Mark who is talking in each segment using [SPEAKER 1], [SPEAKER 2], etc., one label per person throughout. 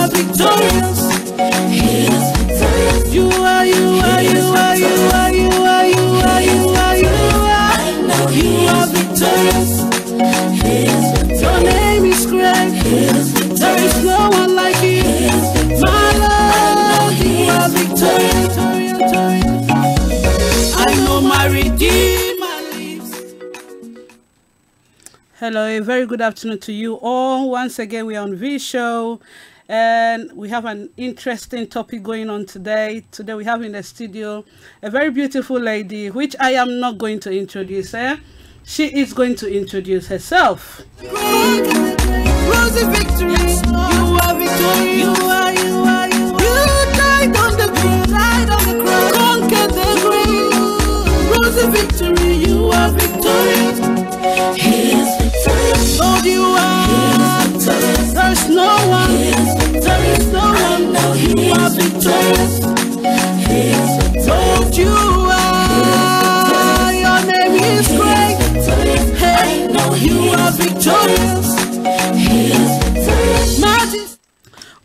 [SPEAKER 1] are victorious. He is victorious. You are, you are, you are, you are, you are, you are, you are, you are. I know you are victorious. He is victorious. Your name is great. There is no one like you. My Lord, you are victorious. I know my Redeemer lives. Hello, a very good afternoon to you all. Once again, we are on V Show, and we have an interesting topic going on today. Today, we have in the studio a very beautiful lady, which I am not going to introduce her. She is going to introduce herself. Rosy victory, you are victorious. You are, you are, you are. You died on the cross, died on the cross, conquered the grave. Rosy victory, you are victorious. He is victorious. Lord, you are. He is victorious. There's no one. He is victorious. There is no one. No, you are victorious. He is victorious. Lord, you are. Your name is great. Hey, you are victorious. He is victorious. Majesty.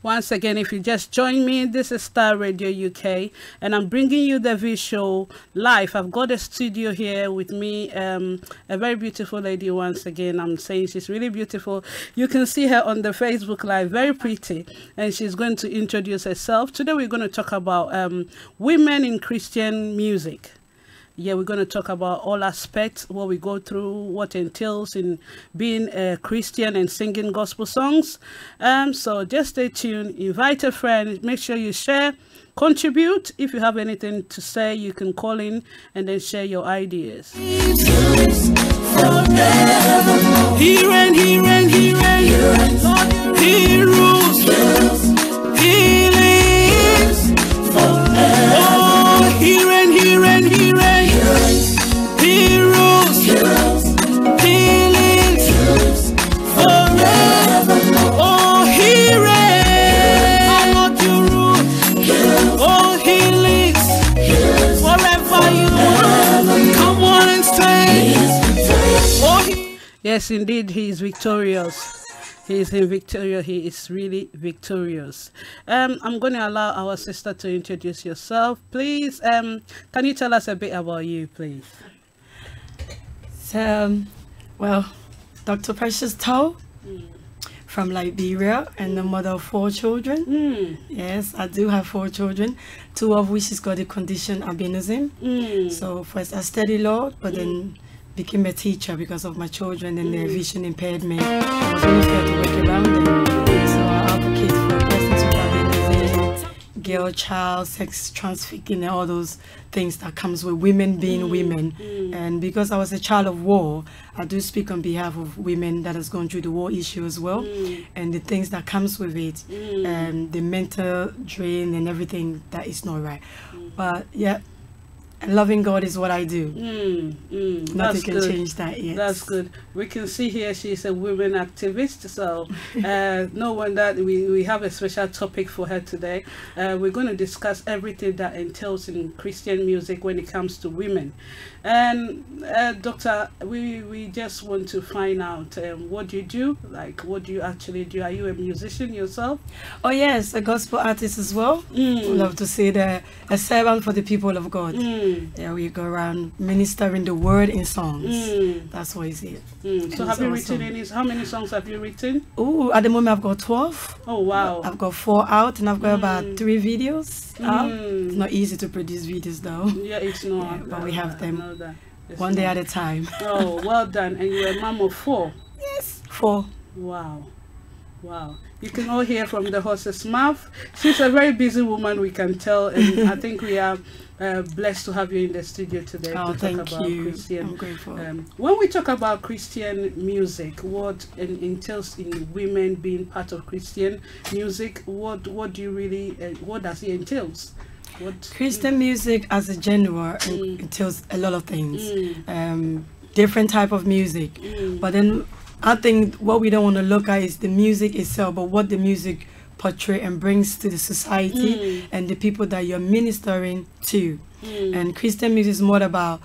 [SPEAKER 1] Once again, if you just joined me, this is Star Radio UK, and I'm bringing you the V Show live. I've got a studio here with me, a very beautiful lady. Once again, I'm saying she's really beautiful. You can see her on the Facebook Live, very pretty, and she's going to introduce herself. Today, we're going to talk about women in Christian music. Yeah, we're going to talk about all aspects, what we go through, what entails in being a Christian and singing gospel songs. So just stay tuned, invite a friend, make sure you share, contribute. If you have anything to say, you can call in and then share your ideas. He reigns, he reigns, he reigns, he rules, he lives forever. Oh, he reigns, he reigns, he reigns. He rules, he lives forever. Oh, he reigns, Lord, you rule. Oh, he lives forever. You rule. Come on and say, oh, yes, indeed, he is victorious. He is in victoria. He is really victorious. I'm going to allow our sister to introduce yourself, please. Can you tell us a bit about you, please?
[SPEAKER 2] Well, Dr. Precious Toe from Liberia, and the mother of 4 children. Yes, I do have 4 children, 2 of which has got the condition albinism. So first I studied law, but then became a teacher because of my children and their vision impairment. I was really scared to work around them. So I advocate for persons with albinism, girl child, sex trafficking, and all those things that comes with women being women. And because I was a child of war, I do speak on behalf of women that has gone through the war issue as well, and the things that comes with it, and the mental drain and everything that is not right. But yeah, loving God is what I do. Nothing can change that yet.
[SPEAKER 1] That's good. We can see here she's a women activist, so no wonder we have a special topic for her today. We're going to discuss everything that entails in Christian music when it comes to women. And Doctor, we just want to find out what do you do? Like, what do you actually do? Are you a musician yourself?
[SPEAKER 2] Oh yes, a gospel artist as well. Love to say that a servant for the people of God. Yeah, we go around ministering the word in songs. That's what is it.
[SPEAKER 1] So have you written any? How many songs have you written?
[SPEAKER 2] Oh, at the moment I've got 12.
[SPEAKER 1] Oh wow!
[SPEAKER 2] I've got 4 out, and I've got about 3 videos out. It's not easy to produce videos though.
[SPEAKER 1] Yeah, it's not.
[SPEAKER 2] Yeah, but we have them one day at a time.
[SPEAKER 1] Oh, well done! And you're a mom of 4.
[SPEAKER 2] Yes, 4.
[SPEAKER 1] Wow. Wow. You can all hear from the horse's mouth. She's a very busy woman, we can tell, and I think we are blessed to have you in the studio today to talk about Christian.
[SPEAKER 2] I'm grateful.
[SPEAKER 1] When we talk about Christian music, what entails in women being part of Christian music, what do you really, what does it entails?
[SPEAKER 2] Christian music as a genre entails a lot of things, different type of music, but then I think what we don't want to look at is the music itself, but what the music portray and brings to the society and the people that you're ministering to. And Christian music is more about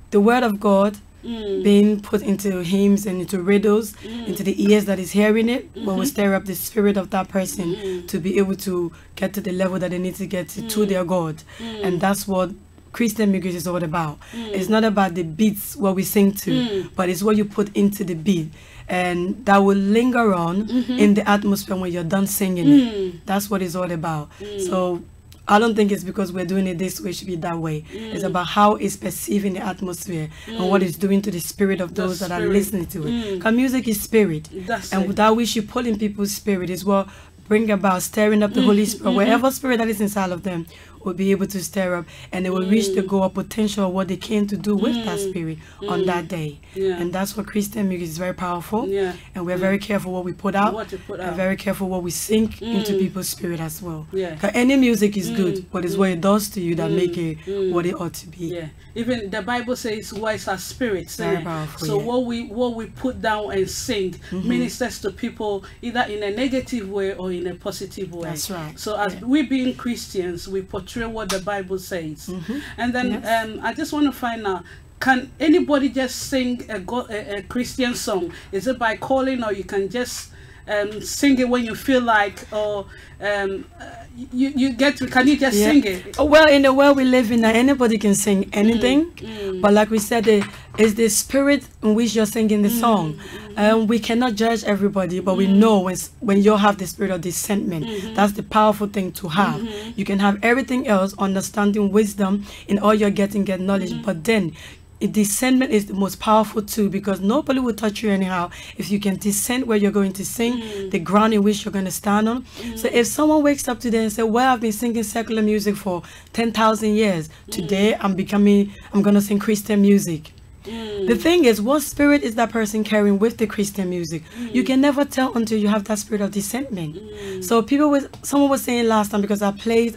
[SPEAKER 2] the word of God being put into hymns and into riddles, into the ears that is hearing it, but will stir up the spirit of that person to be able to get to the level that they need to get to their God. And that's what Christian music is all about. It's not about the beats what we sing to, but it's what you put into the beat, and that will linger on in the atmosphere when you're done singing it. That's what it's all about. So I don't think it's because we're doing it this way, it should be that way. It's about how it's perceiving the atmosphere and what it's doing to the spirit of those that are listening to it. Because music is spirit. And that which you put in people's spirit is what bring about stirring up the Holy Spirit. Wherever spirit that is inside of them will be able to stir up, and they will reach the goal or potential of what they came to do with that spirit on that day. And that's what Christian music is very powerful. And we're very careful what we put out, and very careful what we sing into people's spirit as well. Because any music is good, but it's what it does to you that make it what it ought to be.
[SPEAKER 3] Even the Bible says wise are spirits.
[SPEAKER 2] Very powerful.
[SPEAKER 3] So what we put down and sing ministers to people either in a negative way or in a positive way.
[SPEAKER 2] That's right.
[SPEAKER 3] So as we being Christians, we portray what the Bible says. And then I just want to find out, can anybody just sing a Christian song? Is it by calling, or you can just sing it when you feel like, or you get to, can you just sing it?
[SPEAKER 2] Well, in the world we live in, anybody can sing anything, but like we said, it's the spirit in which you're singing the song. We cannot judge everybody, but we know when you have the spirit of discernment, that's the powerful thing to have. You can have everything else, understanding, wisdom, in all you're getting, get knowledge, but then discernment is the most powerful too, because nobody will touch you anyhow if you can discern where you're going to sing, the ground in which you're going to stand on. So if someone wakes up today and says, well, I've been singing secular music for 10,000 years, today I'm going to sing Christian music. The thing is, what spirit is that person carrying with the Christian music? You can never tell until you have that spirit of discernment. So someone was saying last time, because I played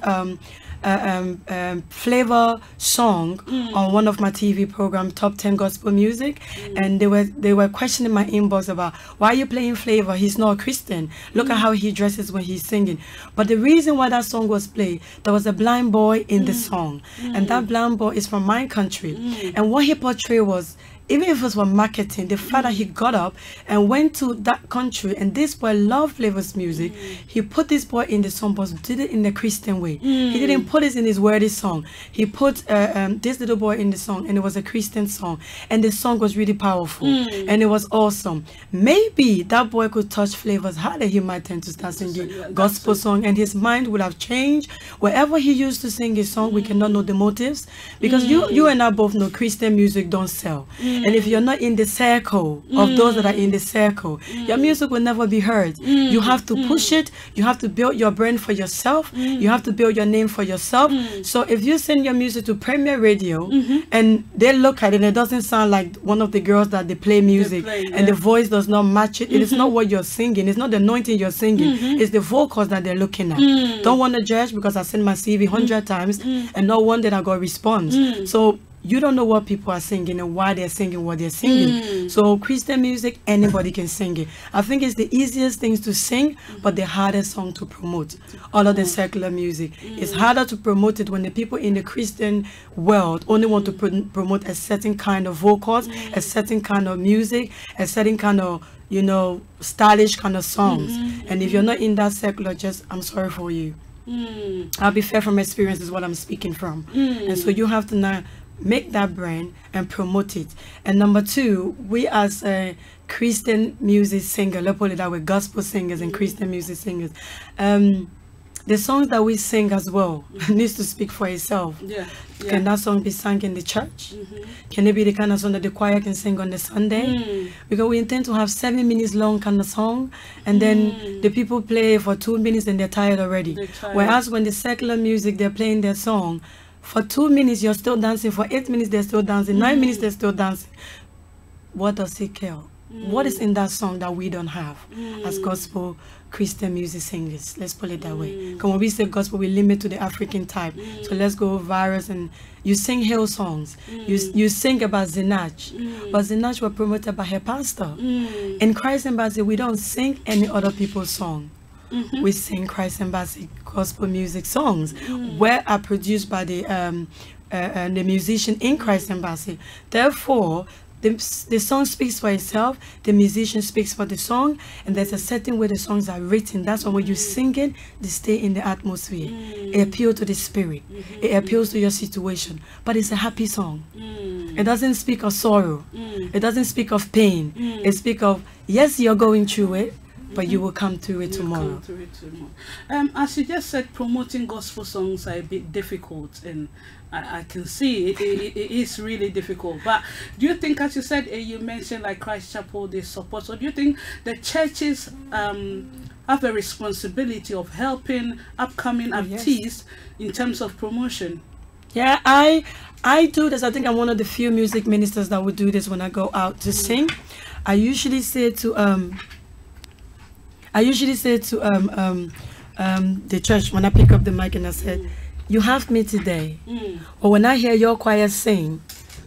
[SPEAKER 2] flavor song on one of my TV program, Top 10 Gospel Music, and they were questioning my inbox about, why are you playing Flavor? He's not a Christian. Look at how he dresses when he's singing. But the reason why that song was played, there was a blind boy in the song, and that blind boy is from my country, and what he portrayed was, even if it was for marketing, the fact that he got up and went to that country, and this boy loved Flavor's music, he put this boy in the song, but did it in a Christian way. He didn't put it in his wordy song. He put this little boy in the song, and it was a Christian song, and the song was really powerful, and it was awesome. Maybe that boy could touch Flavor's heart, and he might tend to start singing gospel song, and his mind would have changed. Wherever he used to sing his song, we cannot know the motives, because you and I both know Christian music don't sell. And if you're not in the circle of those that are in the circle, your music will never be heard. You have to push it. You have to build your brand for yourself. You have to build your name for yourself. So if you send your music to Premier Radio and they look at it and it doesn't sound like one of the girls that they play music, and the voice does not match it, it is not what you're singing. It's not the anointing you're singing. It's the vocals that they're looking at. Don't want to judge, because I sent my CV 100 times and not one that I got response. So you don't know what people are singing and why they're singing what they're singing. So Christian music, anybody can sing it. I think it's the easiest things to sing, but the hardest song to promote. All of the secular music, it's harder to promote it when the people in the Christian world only want to promote a certain kind of vocals, a certain kind of music, a certain kind of, you know, stylish kind of songs. And if you're not in that secular, I'm sorry for you. I'll be fair from experience is what I'm speaking from. And so you have to now make that brand and promote it. And number two, we as a Christian music singer, let's put it that way, gospel singers and Christian music singers, the songs that we sing as well needs to speak for itself. Can that song be sung in the church? Can it be the kind of song that the choir can sing on the Sunday? Because we intend to have 7 minutes long kind of song, and then the people play for 2 minutes and they're tired already. Whereas when the secular music, they're playing their song, for 2 minutes you're still dancing, for 8 minutes they're still dancing, 9 minutes they're still dancing. What does it care? What is in that song that we don't have as gospel Christian music singers? Let's put it that way. Because when we say gospel, we limit to the African type. So let's go virus, and you sing hill songs. You sing about Zinach, but Zinach were promoted by her pastor. In Christ Embassy, we don't sing any other people's song. We sing Christ Embassy gospel music songs, where are produced by the musician in Christ Embassy. Therefore, the song speaks for itself, the musician speaks for the song, and there's a certain way the songs are written. That's why when you sing it, they stay in the atmosphere. It appeals to the spirit. It appeals to your situation. But it's a happy song. It doesn't speak of sorrow. It doesn't speak of pain. It speaks of, yes, you're going through it, but you will come through it tomorrow.
[SPEAKER 3] As you just said, promoting gospel songs are a bit difficult, and I can see it is really difficult. But do you think, as you said, you mentioned like Christ Chapel, they support, or do you think the churches have a responsibility of helping upcoming artists in terms of promotion?
[SPEAKER 2] Yeah, I do this. I think I'm one of the few music ministers that would do this when I go out to sing. I usually say to the church when I pick up the mic, and I said, you have me today, or when I hear your choir sing,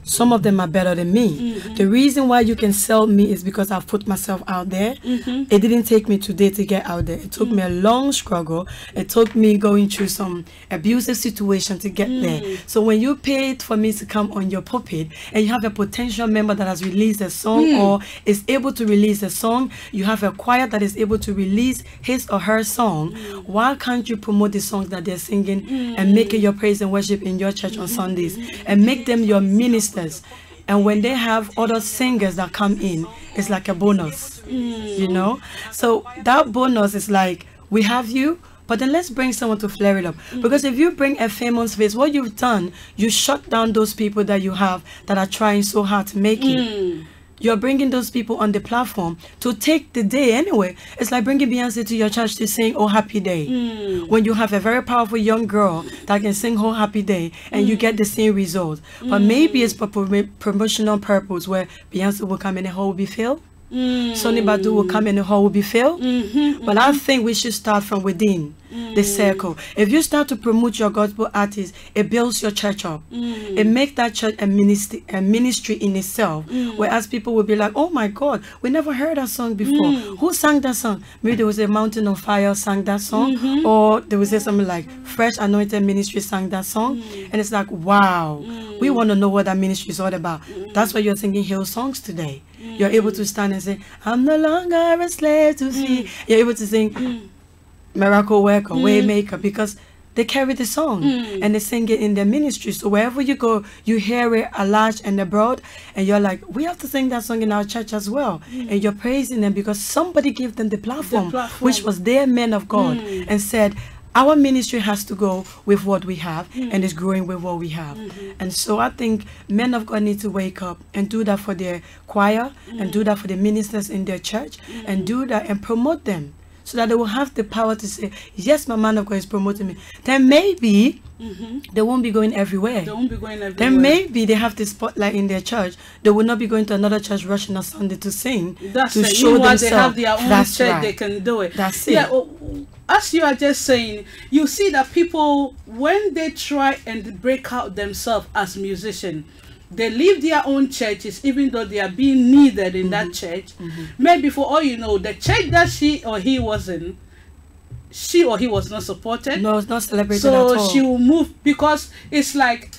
[SPEAKER 2] some of them are better than me. The reason why you can sell me is because I've put myself out there. It didn't take me today to get out there. It took me a long struggle. It took me going through some abusive situation to get there. So when you paid for me to come on your pulpit, and you have a potential member that has released a song or is able to release a song, you have a choir that is able to release his or her song, why can't you promote the songs that they're singing and make it your praise and worship in your church on Sundays, and make them your ministers? And when they have other singers that come in, it's like a bonus, you know. So that bonus is like, we have you, but then let's bring someone to flare it up. Because if you bring a famous face, what you've done, you shut down those people that you have that are trying so hard to make it. You're bringing those people on the platform to take the day anyway. It's like bringing Beyonce to your church to sing Oh Happy Day. When you have a very powerful young girl that can sing Oh Happy Day, and you get the same result. But maybe it's for promotional purpose, where Beyonce will come and the hall will be filled. Sonny Badu will come and the hall will be filled. But I think we should start from within the circle. If you start to promote your gospel artists, it builds your church up. It makes that church a ministry in itself. Whereas people will be like, oh my God, we never heard that song before. Who sang that song? Maybe there was a Mountain of Fire sang that song, or there was something like Fresh Anointed Ministry sang that song, and it's like, wow, we want to know what that ministry is all about. That's why you're singing hill songs today. You're able to stand and say, I'm no longer a slave to fear. You're able to sing Miracle Worker, Waymaker, because they carry the song and they sing it in their ministry. So wherever you go, you hear it a large and abroad, and you're like, we have to sing that song in our church as well. And you're praising them because somebody gave them the platform, which was their men of God, and said, our ministry has to go with what we have, and it's growing with what we have. And so I think men of God need to wake up and do that for their choir, and do that for the ministers in their church, and do that and promote them, so that they will have the power to say, yes, my man of God is promoting me. Then maybe they won't be going everywhere.
[SPEAKER 3] They won't be going everywhere.
[SPEAKER 2] Then maybe they have the spotlight in their church. They will not be going to another church rushing on Sunday to sing, to show themselves.
[SPEAKER 3] They have their own church, they can do it.
[SPEAKER 2] That's it.
[SPEAKER 3] Yeah, as you are just saying, you see that people, when they try and break out themselves as musicians, they leave their own churches, even though they are being needed in that church. Maybe for all you know, the church that she or he was not supported.
[SPEAKER 2] No, it's not celebrated at all.
[SPEAKER 3] So she will move, because it's like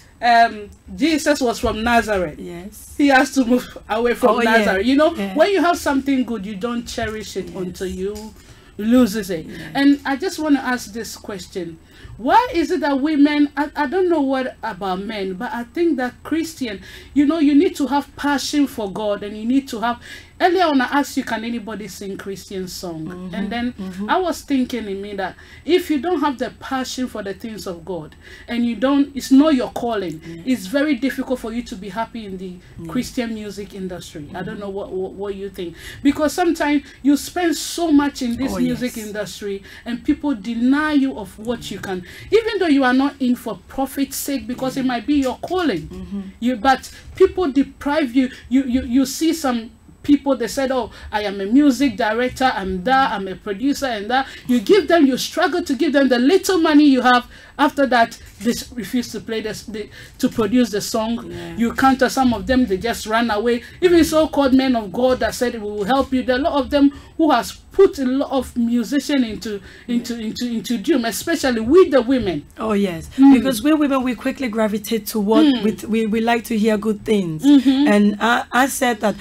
[SPEAKER 3] Jesus was from Nazareth.
[SPEAKER 2] Yes.
[SPEAKER 3] He has to move away from Nazareth.
[SPEAKER 2] Yeah.
[SPEAKER 3] You know, when you have something good, you don't cherish it until you loses it. And I just want to ask this question. Why is it that women, I don't know what about men, but I think that Christian, you know, you need to have passion for God, and you need to have, earlier on I asked you, can anybody sing Christian song? And then I was thinking in me that if you don't have the passion for the things of God, and you don't, it's not your calling, it's very difficult for you to be happy in the Christian music industry. I don't know what you think, because sometimes you spend so much in this music industry, and people deny you of what you can, even though you are not in for profit's sake, because it might be your calling. But people deprive you. You see some people, they said, oh, I am a music director, I'm that, I'm a producer and that. You give them, you struggle to give them the little money you have. After that, they refuse to play this, to produce the song. Yeah. You counter some of them, they just run away. Even so-called men of God that said we will help you, there are a lot of them who has put a lot of musician into doom, especially with the women.
[SPEAKER 2] Oh yes, because we women, we quickly gravitate to what we like to hear good things. And I said that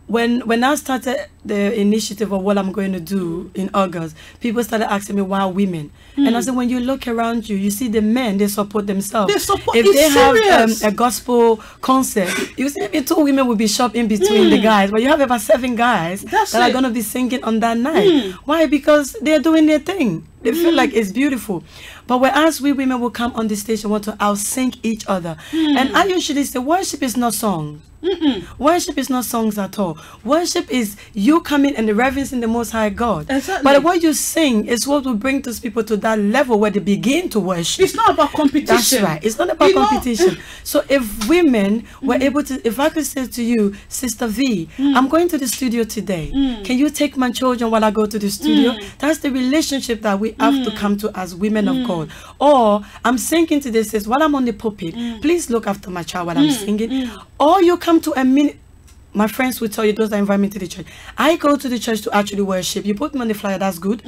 [SPEAKER 2] when I started the initiative of what I'm going to do in August, people started asking me why women. And I said, when you look around you, you see the men, they support themselves.
[SPEAKER 3] They support,
[SPEAKER 2] if they have a gospel concert, you see maybe 2 women will be shopping between the guys, but you have about 7 guys that are going to be singing on that night. Why? Because they're doing their thing. They feel like it's beautiful. But whereas we women will come on the stage and want to out-sing each other. And I usually say, worship is not songs. Worship is not songs at all. Worship is you coming and reverencing the Most High God.
[SPEAKER 3] Exactly.
[SPEAKER 2] But what you sing is what will bring those people to that level where they begin to worship.
[SPEAKER 3] It's not about competition.
[SPEAKER 2] That's right. It's not about competition. So if women were able to, if I could say to you, Sister V, I'm going to the studio today. Can you take my children while I go to the studio? That's the relationship that we have to come to as women of God. Or I'm singing today, says, while I'm on the pulpit, please look after my child while I'm singing. Or you come to a minute. My friends will tell you, those that invite me to the church, I go to the church to actually worship. You put me on the flyer, that's good.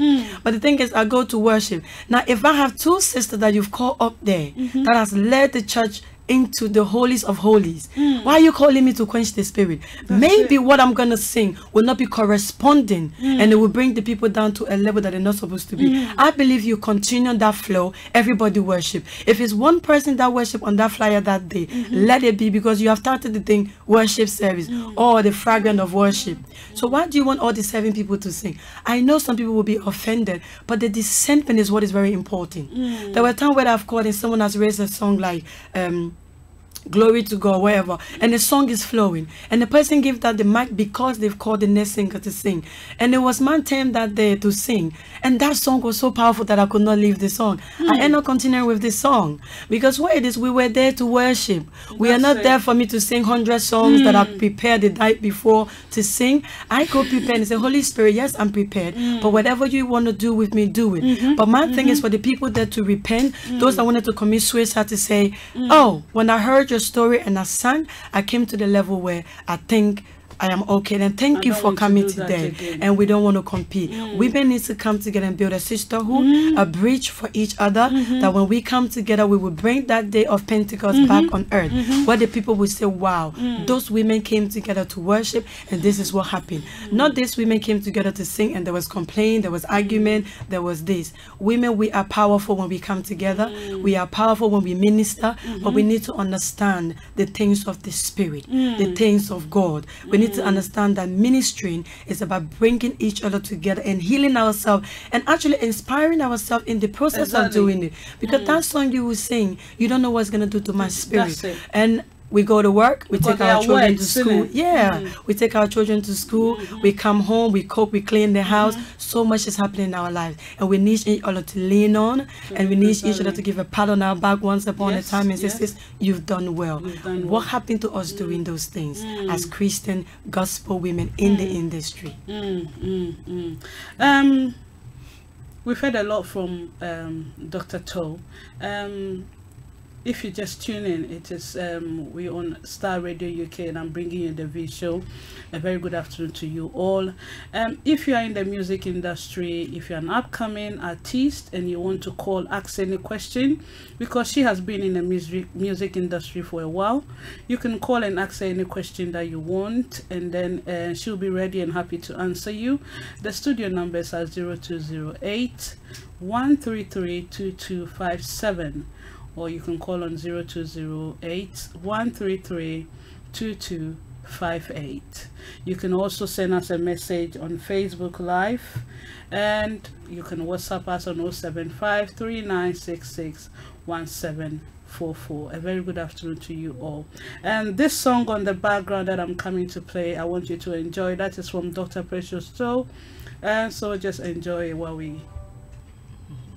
[SPEAKER 2] But the thing is, I go to worship. Now, if I have 2 sisters that you've called up there, that has led the church into the holies of holies, why are you calling me to quench the spirit? Maybe what I'm gonna sing will not be corresponding, and it will bring the people down to a level that they're not supposed to be. I believe you continue that flow, everybody worship. If it's one person that worship on that flyer that day, let it be, because you have started the thing, worship service, or the fragrance of worship. So why do you want all the 7 people to sing? I know some people will be offended, but the discernment is what is very important. There were times where I've called and someone has raised a song like glory to God, wherever, and the song is flowing, and the person gave that the mic because they've called the next singer to sing, and it was my turn that day to sing, and that song was so powerful that I could not leave the song. I ended up continuing with this song, because what it is, we were there to worship. We are not there for me to sing 100 songs that I prepared the night before to sing. I go prepared and say, Holy Spirit, yes, I'm prepared, but whatever you want to do with me, do it. But my thing is for the people there to repent, those that wanted to commit suicide, to say, oh, when I heard your story and I sang, I came to the level where I think I am okay. And thank you for coming today. And we don't want to compete. Women need to come together and build a sisterhood, a bridge for each other, that when we come together, we will bring that day of Pentecost back on earth, where the people will say, wow, those women came together to worship, and this is what happened. Not these women came together to sing and there was complaint, there was argument, there was this. Women, we are powerful when we come together. We are powerful when we minister, but we need to understand the things of the Spirit, the things of God. We need to understand that ministering is about bringing each other together and healing ourselves and actually inspiring ourselves in the process of doing it. Because that song you will sing, you don't know what's going to do to my spirit. And we go to work, we take our children to school. We take our children to school, we come home, we cook, we clean the house. So much is happening in our lives, and we need each other to lean on, and we need each other to give a pat on our back once upon a time and say, sis, you've done well. What happened to us doing those things as Christian gospel women in the industry?
[SPEAKER 3] We've heard a lot from Dr. Toe. If you just tune in, it is we're on Starr Radio UK, and I'm bringing you the V Show. A very good afternoon to you all. If you are in the music industry, if you're an upcoming artist and you want to call, ask any question, because she has been in the music industry for a while, you can call and ask her any question that you want, and then she'll be ready and happy to answer you. The studio numbers are 0208 133 2257. Or you can call on 0208 133 2258. You can also send us a message on Facebook Live, and you can WhatsApp us on 075 3966 1744. A very good afternoon to you all. And this song on the background that I'm coming to play, I want you to enjoy. That is from Dr. Precious Toe, and so just enjoy while we.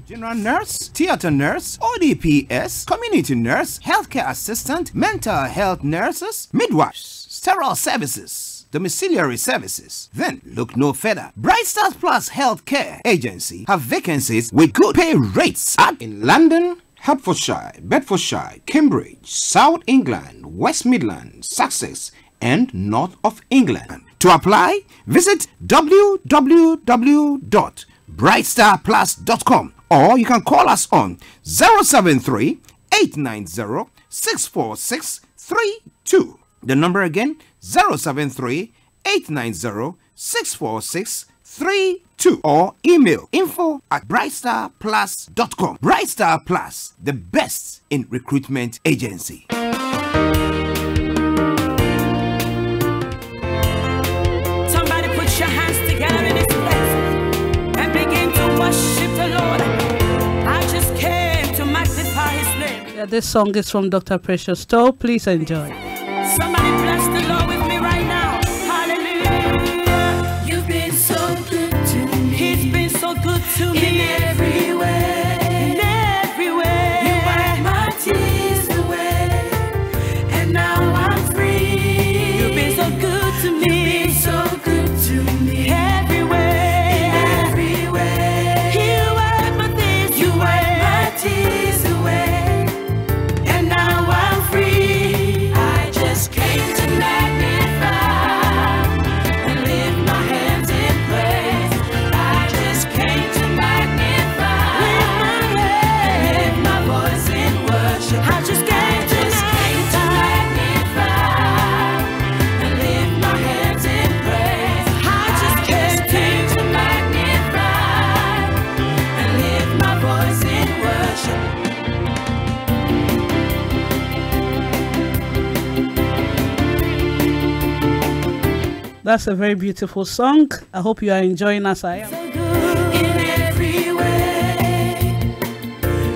[SPEAKER 4] General nurse, theater nurse, ODPS, community nurse, healthcare assistant, mental health nurses, midwives, sterile services. domiciliary services. Then look no further. Bright Stars Plus Healthcare Agency have vacancies with good pay rates in London, Hertfordshire, Bedfordshire, Cambridge, South England, West Midlands, Sussex, and North of England. To apply, visit www.brightstarplus.com or you can call us on 073 890 64632. The number again, 073 890 64632, or email info@brightstarplus.com. Bright Star Plus, the best in recruitment agency.
[SPEAKER 1] Somebody put your hands together in this place and begin to worship the Lord. I just came to magnify his name.
[SPEAKER 3] Yeah, this song is from Dr. Precious Stowe. Please enjoy.
[SPEAKER 1] Somebody bless the Lord with me right now. Hallelujah. You've been so good to me. He's been so good to me. In every way. In every way. You wiped my tears away. And now I'm free. You've been so good to me. You've been so good to me. Every way. In every way. You wiped my tears. You wiped my tears away. And now I'm free. I just came to magnify and lift my hands in praise. I just came to magnify, lift my voice in worship. I just came to magnify and lift my hands in praise. I just came to magnify and lift my voice in worship.
[SPEAKER 3] That's a very beautiful song. I hope you are enjoying as I am.
[SPEAKER 1] In every way,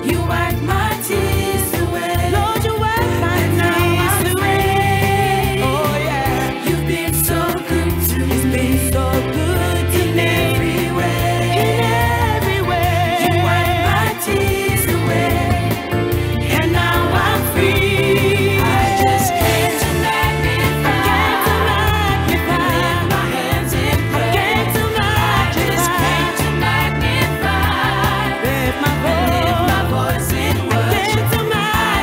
[SPEAKER 1] you wipe my tears away. Lord, you wipe my tears away. Oh yeah, you've been so good to me. You've been so good to me. In every way, you wipe my tears away. And now I'm free. I just came to magnify. Lift my hands in praise. I just came to magnify. Lift my voice in worship. I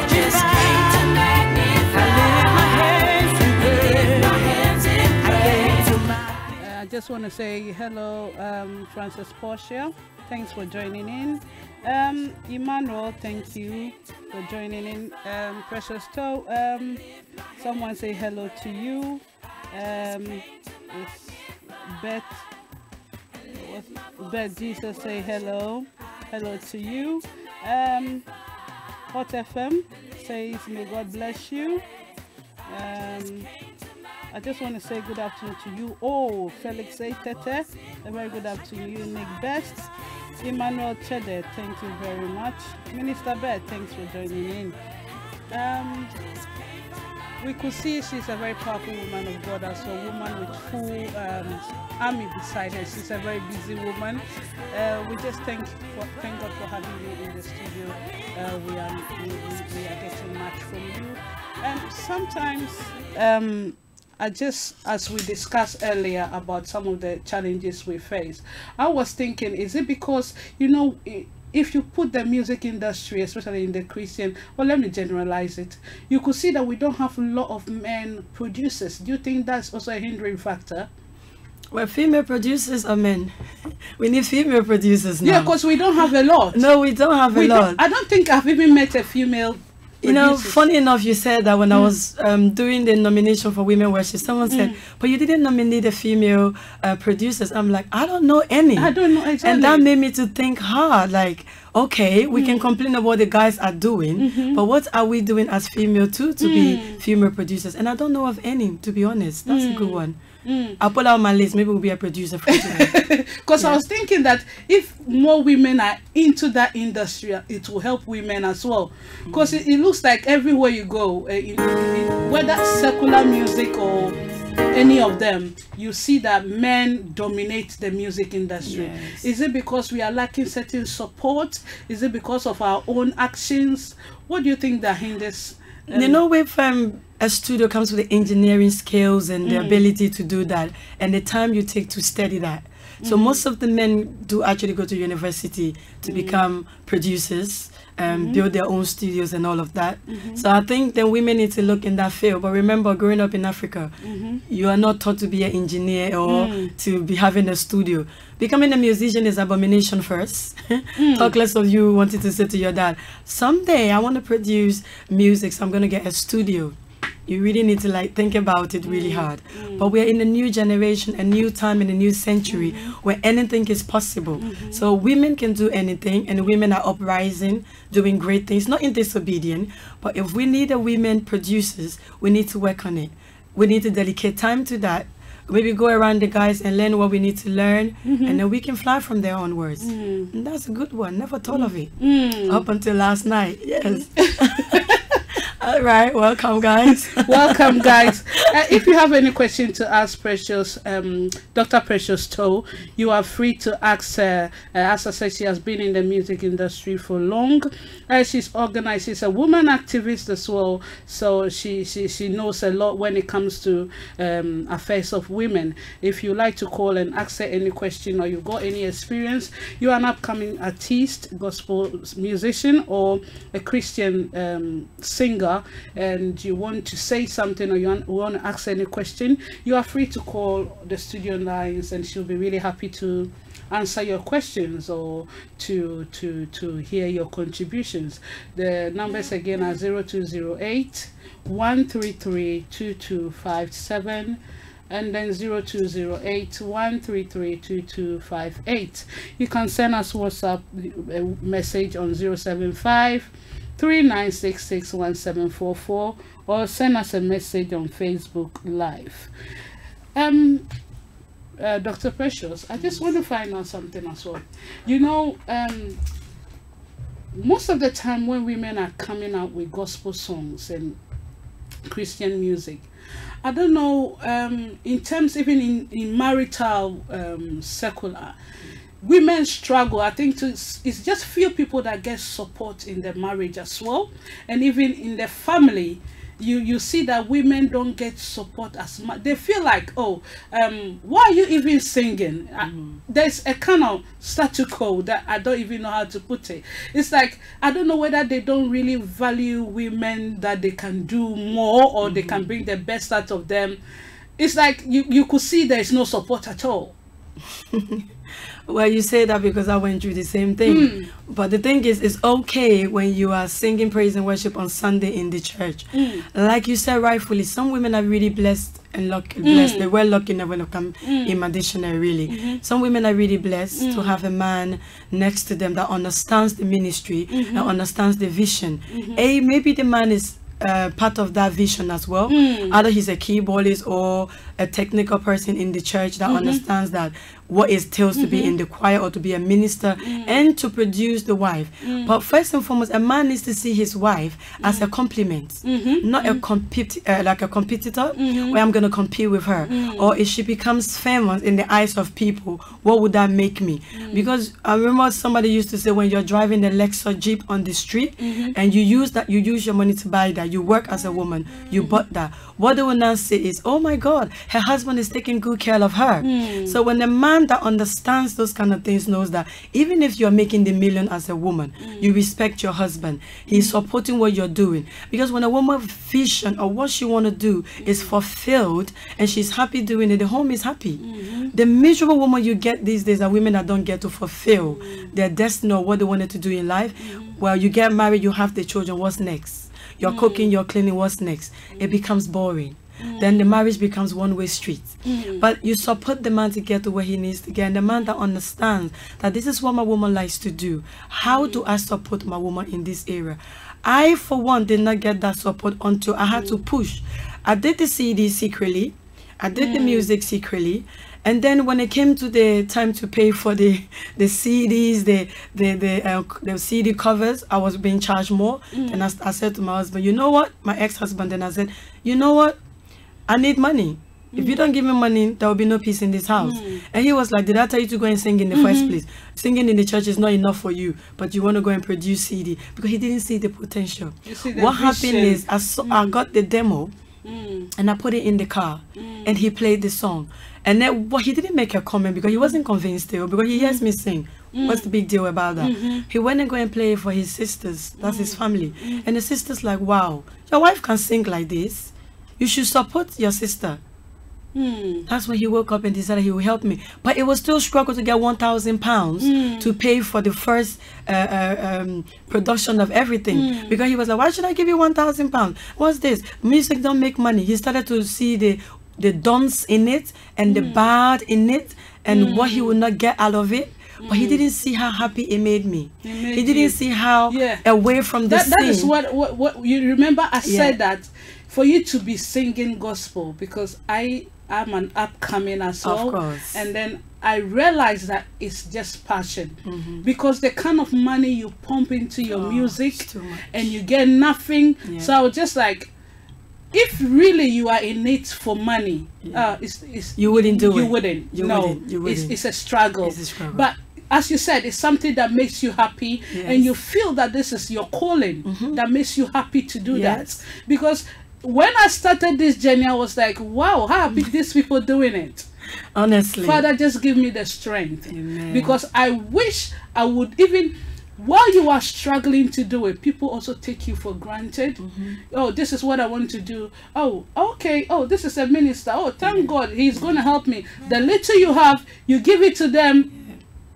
[SPEAKER 1] just came to magnify. Lift my hands in praise.
[SPEAKER 3] I just want to say hello, Francis Portia. Thanks for joining in. Emmanuel, thank you for joining in. Precious Toe, someone say hello to you. It's Beth Jesus say hello. Hello to you. Hot FM says may God bless you. I just want to say good afternoon to you. Oh, Felix Tete, a very good afternoon. You Nick Best, Emmanuel Chede, thank you very much. Minister Beth, thanks for joining in. We could see she's a very powerful woman of God, as a woman with full army beside her. She's a very busy woman. We just thank God for having you in the studio. We are getting much from you. And sometimes, as we discussed earlier about some of the challenges we face, I was thinking, is it because, if you put the music industry, especially in the Christian, well, let me generalize it, you could see that we don't have a lot of men producers. Do you think that's also a hindering factor?
[SPEAKER 2] Well, female producers are men. We need female producers now.
[SPEAKER 3] Yeah, because we don't have a lot.
[SPEAKER 2] No, we don't have a lot.
[SPEAKER 3] I don't think I've even met a female producer.
[SPEAKER 2] Funny enough, you said that when I was doing the nomination for Women Worship, someone said, but you didn't nominate the female producers. I'm like, I don't know any.
[SPEAKER 3] I don't know exactly.
[SPEAKER 2] And that made me to think hard, like, okay, we can complain about what the guys are doing, but what are we doing as female too to be female producers? And I don't know of any, to be honest. That's a good one. I'll pull out my list. Maybe we'll be a producer for today.
[SPEAKER 3] Because I was thinking that if more women are into that industry, it will help women as well. Because it looks like everywhere you go, whether secular music or any of them, you see that men dominate the music industry.
[SPEAKER 2] Yes.
[SPEAKER 3] Is it because we are lacking certain support? Is it because of our own actions? What do you think that hinders
[SPEAKER 2] You know, with a studio comes with the engineering skills and the ability to do that, and the time you take to study that. So most of the men do actually go to university to become producers, build their own studios and all of that. So I think then women need to look in that field. But remember, growing up in Africa, you are not taught to be an engineer or to be having a studio. Becoming a musician is abomination first. Talk less of you wanting to say to your dad, someday I want to produce music, so I'm going to get a studio. You really need to like think about it really hard. But we're in a new generation, a new time, in a new century where anything is possible. So women can do anything, and women are uprising, doing great things, not in disobedience. But if we need a women producers, we need to work on it. We need to dedicate time to that. Maybe go around the guys and learn what we need to learn, and then we can fly from there onwards. And that's a good one. Never thought of it up until last night. Yes. All right, welcome guys.
[SPEAKER 3] Welcome guys. If you have any question to ask Precious, Dr. Precious Toe, you are free to ask her. As I said, she has been in the music industry for long. She's organized, she's a woman activist as well, so she knows a lot when it comes to affairs of women. If you like to call and ask her any question, or you've got any experience, you're an upcoming artist, gospel musician, or a Christian singer, and you want to say something, or you want to ask any question, you are free to call the studio lines, and she'll be really happy to answer your questions or to hear your contributions. The numbers again are 0208 133 2257 and then 0208 133 2258. You can send us WhatsApp a message on 075 3966 1744, or send us a message on Facebook Live. Dr. Precious, I just want to find out something as well. You know, most of the time when women are coming out with gospel songs and Christian music, I don't know, in terms even in marital secular, women struggle. I think it's just few people that get support in the marriage as well, and even in the family. You see that women don't get support as much. They feel like, oh, why are you even singing? There's a kind of status quo that I don't even know how to put it. It's like, I don't know whether they don't really value women, that they can do more, or they can bring the best out of them. It's like you could see there's no support at all.
[SPEAKER 2] Well, you say that because I went through the same thing. But the thing is, it's okay when you are singing praise and worship on Sunday in the church. Like you said rightfully, some women are really blessed and blessed. They were lucky enough when they come in my dictionary, really. Some women are really blessed to have a man next to them that understands the ministry and understands the vision. Maybe the man is part of that vision as well. Either he's a keyboardist or a technical person in the church that understands that what it takes to be in the choir or to be a minister and to produce the wife. But first and foremost, a man needs to see his wife as a compliment, not a like a competitor where I'm going to compete with her. Or if she becomes famous in the eyes of people, what would that make me? Because I remember somebody used to say, when you're driving a Lexus Jeep on the street and you use your money to buy that, you work as a woman, you bought that, what they will now say is, oh my God, her husband is taking good care of her. So when a man that understands those kind of things knows that even if you're making the million as a woman, you respect your husband. He's supporting what you're doing. Because when a woman's vision or what she want to do is fulfilled and she's happy doing it, the home is happy. The miserable woman you get these days are women that don't get to fulfill their destiny or what they wanted to do in life. Well, you get married, you have the children, what's next? You're cooking, you're cleaning, what's next? It becomes boring. Then the marriage becomes one-way street. But you support the man to get to where he needs to get, and the man that understands that this is what my woman likes to do. How do I support my woman in this area? I, for one, did not get that support until I had to push. I did the CD secretly. I did the music secretly. And then when it came to the time to pay for the CDs, the CD covers, I was being charged more. And I said to my husband, you know what? My ex-husband, then I said, you know what? I need money. If you don't give me money, there will be no peace in this house. And he was like, did I tell you to go and sing in the first place? Singing in the church is not enough for you, but you want to go and produce CD. Because he didn't see the potential. What happened is, I got the demo, and I put it in the car, and he played the song. And then he didn't make a comment because he wasn't convinced still, because he hears me sing. What's the big deal about that? He went and go and play it for his sisters. That's his family. And the sisters like, wow, your wife can sing like this. You should support your sister. That's when he woke up and decided he would help me. But it was still a struggle to get £1,000 to pay for the first production of everything. Because he was like, why should I give you £1,000? What's this? Music don't make money. He started to see the dons in it and the bad in it and what he would not get out of it. But he didn't see how happy it made me. He didn't see how away from the
[SPEAKER 3] that is what you remember. I said that for you to be singing gospel, because I am an upcoming as well.
[SPEAKER 2] Of course.
[SPEAKER 3] And then I realized that it's just passion, because the kind of money you pump into your music and you get nothing. So I was just like, if really you are in it for money,
[SPEAKER 2] you wouldn't do it.
[SPEAKER 3] You wouldn't. It's a struggle.
[SPEAKER 2] It's a struggle.
[SPEAKER 3] But as you said, it's something that makes you happy, and you feel that this is your calling that makes you happy to do that. Because when I started this journey, I was like, wow, how happy these people doing it.
[SPEAKER 2] Honestly,
[SPEAKER 3] Father, just give me the strength.
[SPEAKER 2] Amen.
[SPEAKER 3] Because I wish I would, even while you are struggling to do it, people also take you for granted. Oh, this is what I want to do. Oh, okay. Oh, this is a minister. Oh, thank God he's going to help me. The little you have, you give it to them.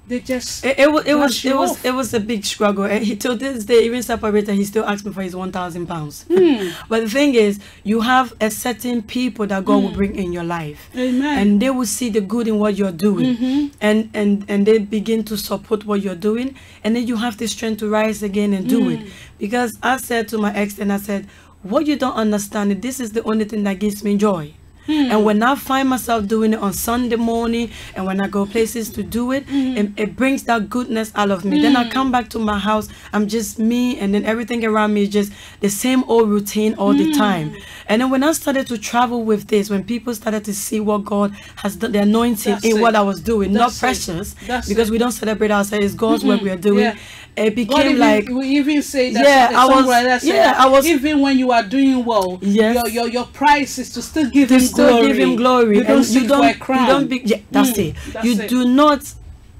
[SPEAKER 3] They just
[SPEAKER 2] it was a big struggle. And he, till this day, even separated, he still asks me for his £1,000. But the thing is, you have a certain people that God will bring in your life.
[SPEAKER 3] Amen.
[SPEAKER 2] And they will see the good in what you're doing, and they begin to support what you're doing, and then you have the strength to rise again and do it. Because I said to my ex, and I said, what you don't understand is this is the only thing that gives me joy. And when I find myself doing it on Sunday morning, and when I go places to do it, it brings that goodness out of me. Then I come back to my house, I'm just me, and then everything around me is just the same old routine all the time. And then when I started to travel with this, when people started to see what God has done, the anointing in what I was doing, not precious, because we don't celebrate ourselves, it's God's work we are doing. It became like,
[SPEAKER 3] we even say that I was even when you are doing well, your price is to still give him glory. You don't seek for a crown.
[SPEAKER 2] That's it. You do not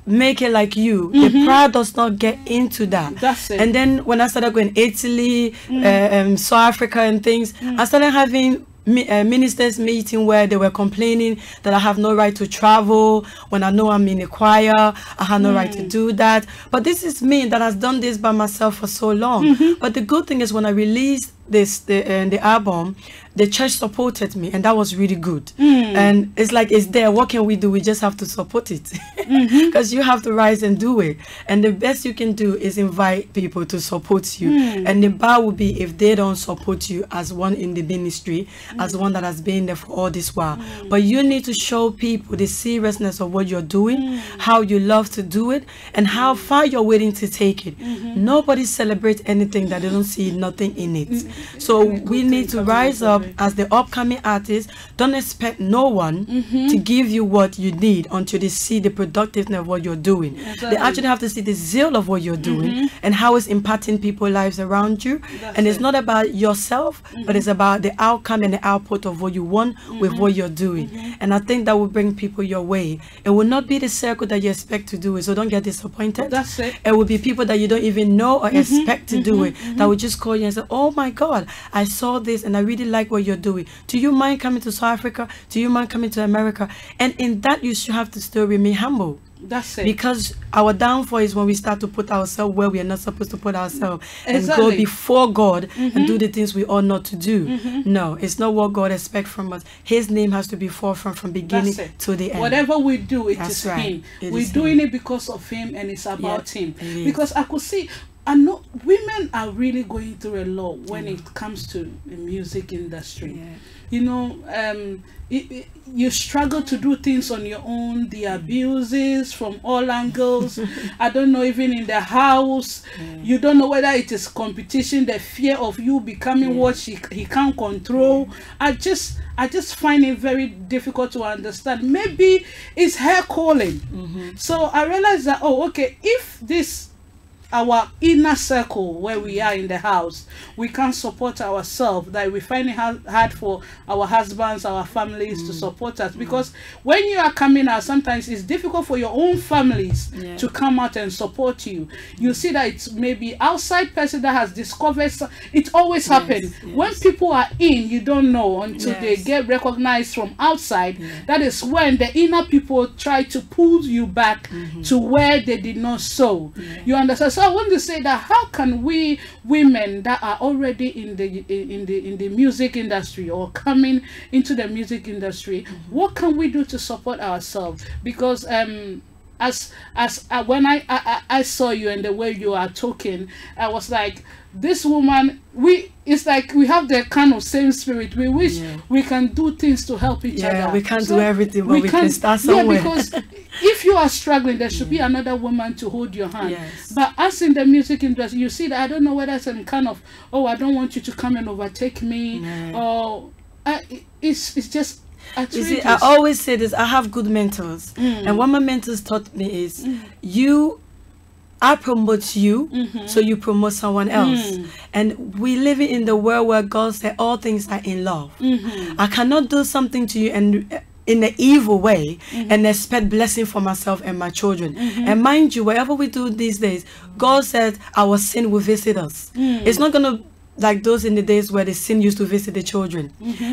[SPEAKER 2] make it like you. The pride does not get into that.
[SPEAKER 3] That's it.
[SPEAKER 2] And then when I started going Italy, South Africa and things, I started having ministers meeting where they were complaining that I have no right to travel when I know I'm in a choir. I have no right to do that. But this is me that has done this by myself for so long. But the good thing is, when I released the album, the church supported me, and that was really good. And it's like, it's there, what can we do? We just have to support it, because you have to rise and do it. And the best you can do is invite people to support you. And the bar will be if they don't support you as one in the ministry, as one that has been there for all this while. But you need to show people the seriousness of what you're doing, how you love to do it, and how far you're willing to take it. Nobody celebrates anything that they don't see nothing in it. So we need to rise up as the upcoming artists. Don't expect no one to give you what you need until they see the productiveness of what you're doing. They actually have to see the zeal of what you're doing and how it's impacting people's lives around you. And it's not about yourself, but it's about the outcome and the output of what you want with what you're doing. And I think that will bring people your way. It will not be the circle that you expect to do it, so don't get disappointed.
[SPEAKER 3] That's it.
[SPEAKER 2] It will be people that you don't even know or expect to do it, that will just call you and say, oh my God, I saw this and I really like what you're doing. Do you mind coming to South Africa? Do you mind coming to America? And in that, you should have to still remain humble.
[SPEAKER 3] That's it.
[SPEAKER 2] Because our downfall is when we start to put ourselves where we are not supposed to put ourselves, and go before God and do the things we ought not to do. No, it's not what God expects from us. His name has to be forefront from beginning to the end.
[SPEAKER 3] Whatever we do, it is Him. We're doing it because of Him, and it's about Him. Because I could see I know women are really going through a lot when it comes to the music industry.
[SPEAKER 2] Yeah.
[SPEAKER 3] You know, you struggle to do things on your own, the abuses from all angles. I don't know, even in the house, you don't know whether it is competition, the fear of you becoming what he can't control. I just find it very difficult to understand. Maybe it's her calling. So I realized that, oh, okay, if this our inner circle where we are in the house, we can't support ourselves, that we find it hard for our husbands, our families to support us, because when you are coming out, sometimes it's difficult for your own families to come out and support you. You see that it's maybe outside person that has discovered it always happens. When people are in, you don't know until they get recognized from outside. That is when the inner people try to pull you back to where they did not sow. You understand? So I want to say that how can we women that are already in the music industry or coming into the music industry, what can we do to support ourselves? Because when I saw you and the way you are talking, I was like, this woman, it's like we have the kind of same spirit. We wish we can do things to help each other.
[SPEAKER 2] Yeah, we can't do everything, but we can start somewhere.
[SPEAKER 3] Yeah, because if you are struggling, there should be another woman to hold your hand. But us in the music industry, you see that I don't know whether it's some kind of, oh, I don't want you to come and overtake me, or it's just.
[SPEAKER 2] You see, I always say this, I have good mentors, and what my mentors taught me is I promote you, so you promote someone else. And we live in the world where God said all things are in love. I cannot do something to you and in an evil way and expect blessing for myself and my children. And mind you, whatever we do these days, God said our sin will visit us. It's not gonna like those in the days where the sin used to visit the children.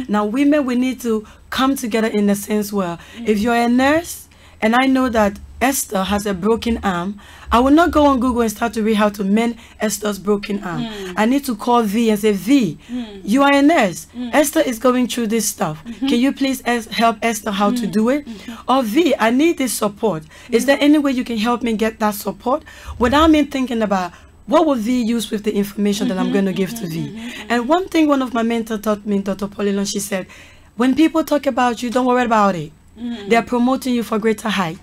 [SPEAKER 2] Now women, we need to come together in the sense where if you're a nurse and I know that Esther has a broken arm, I will not go on Google and start to read how to mend Esther's broken arm. I need to call V and say, V, you are a nurse. Esther is going through this stuff. Can you please help Esther how to do it? Or V, I need this support. Is there any way you can help me get that support? Without me thinking about what will V use with the information that I'm going to give to V? And one thing one of my mentors taught me, Dr. Paulilon, she said, when people talk about you, don't worry about it. They are promoting you for greater heights.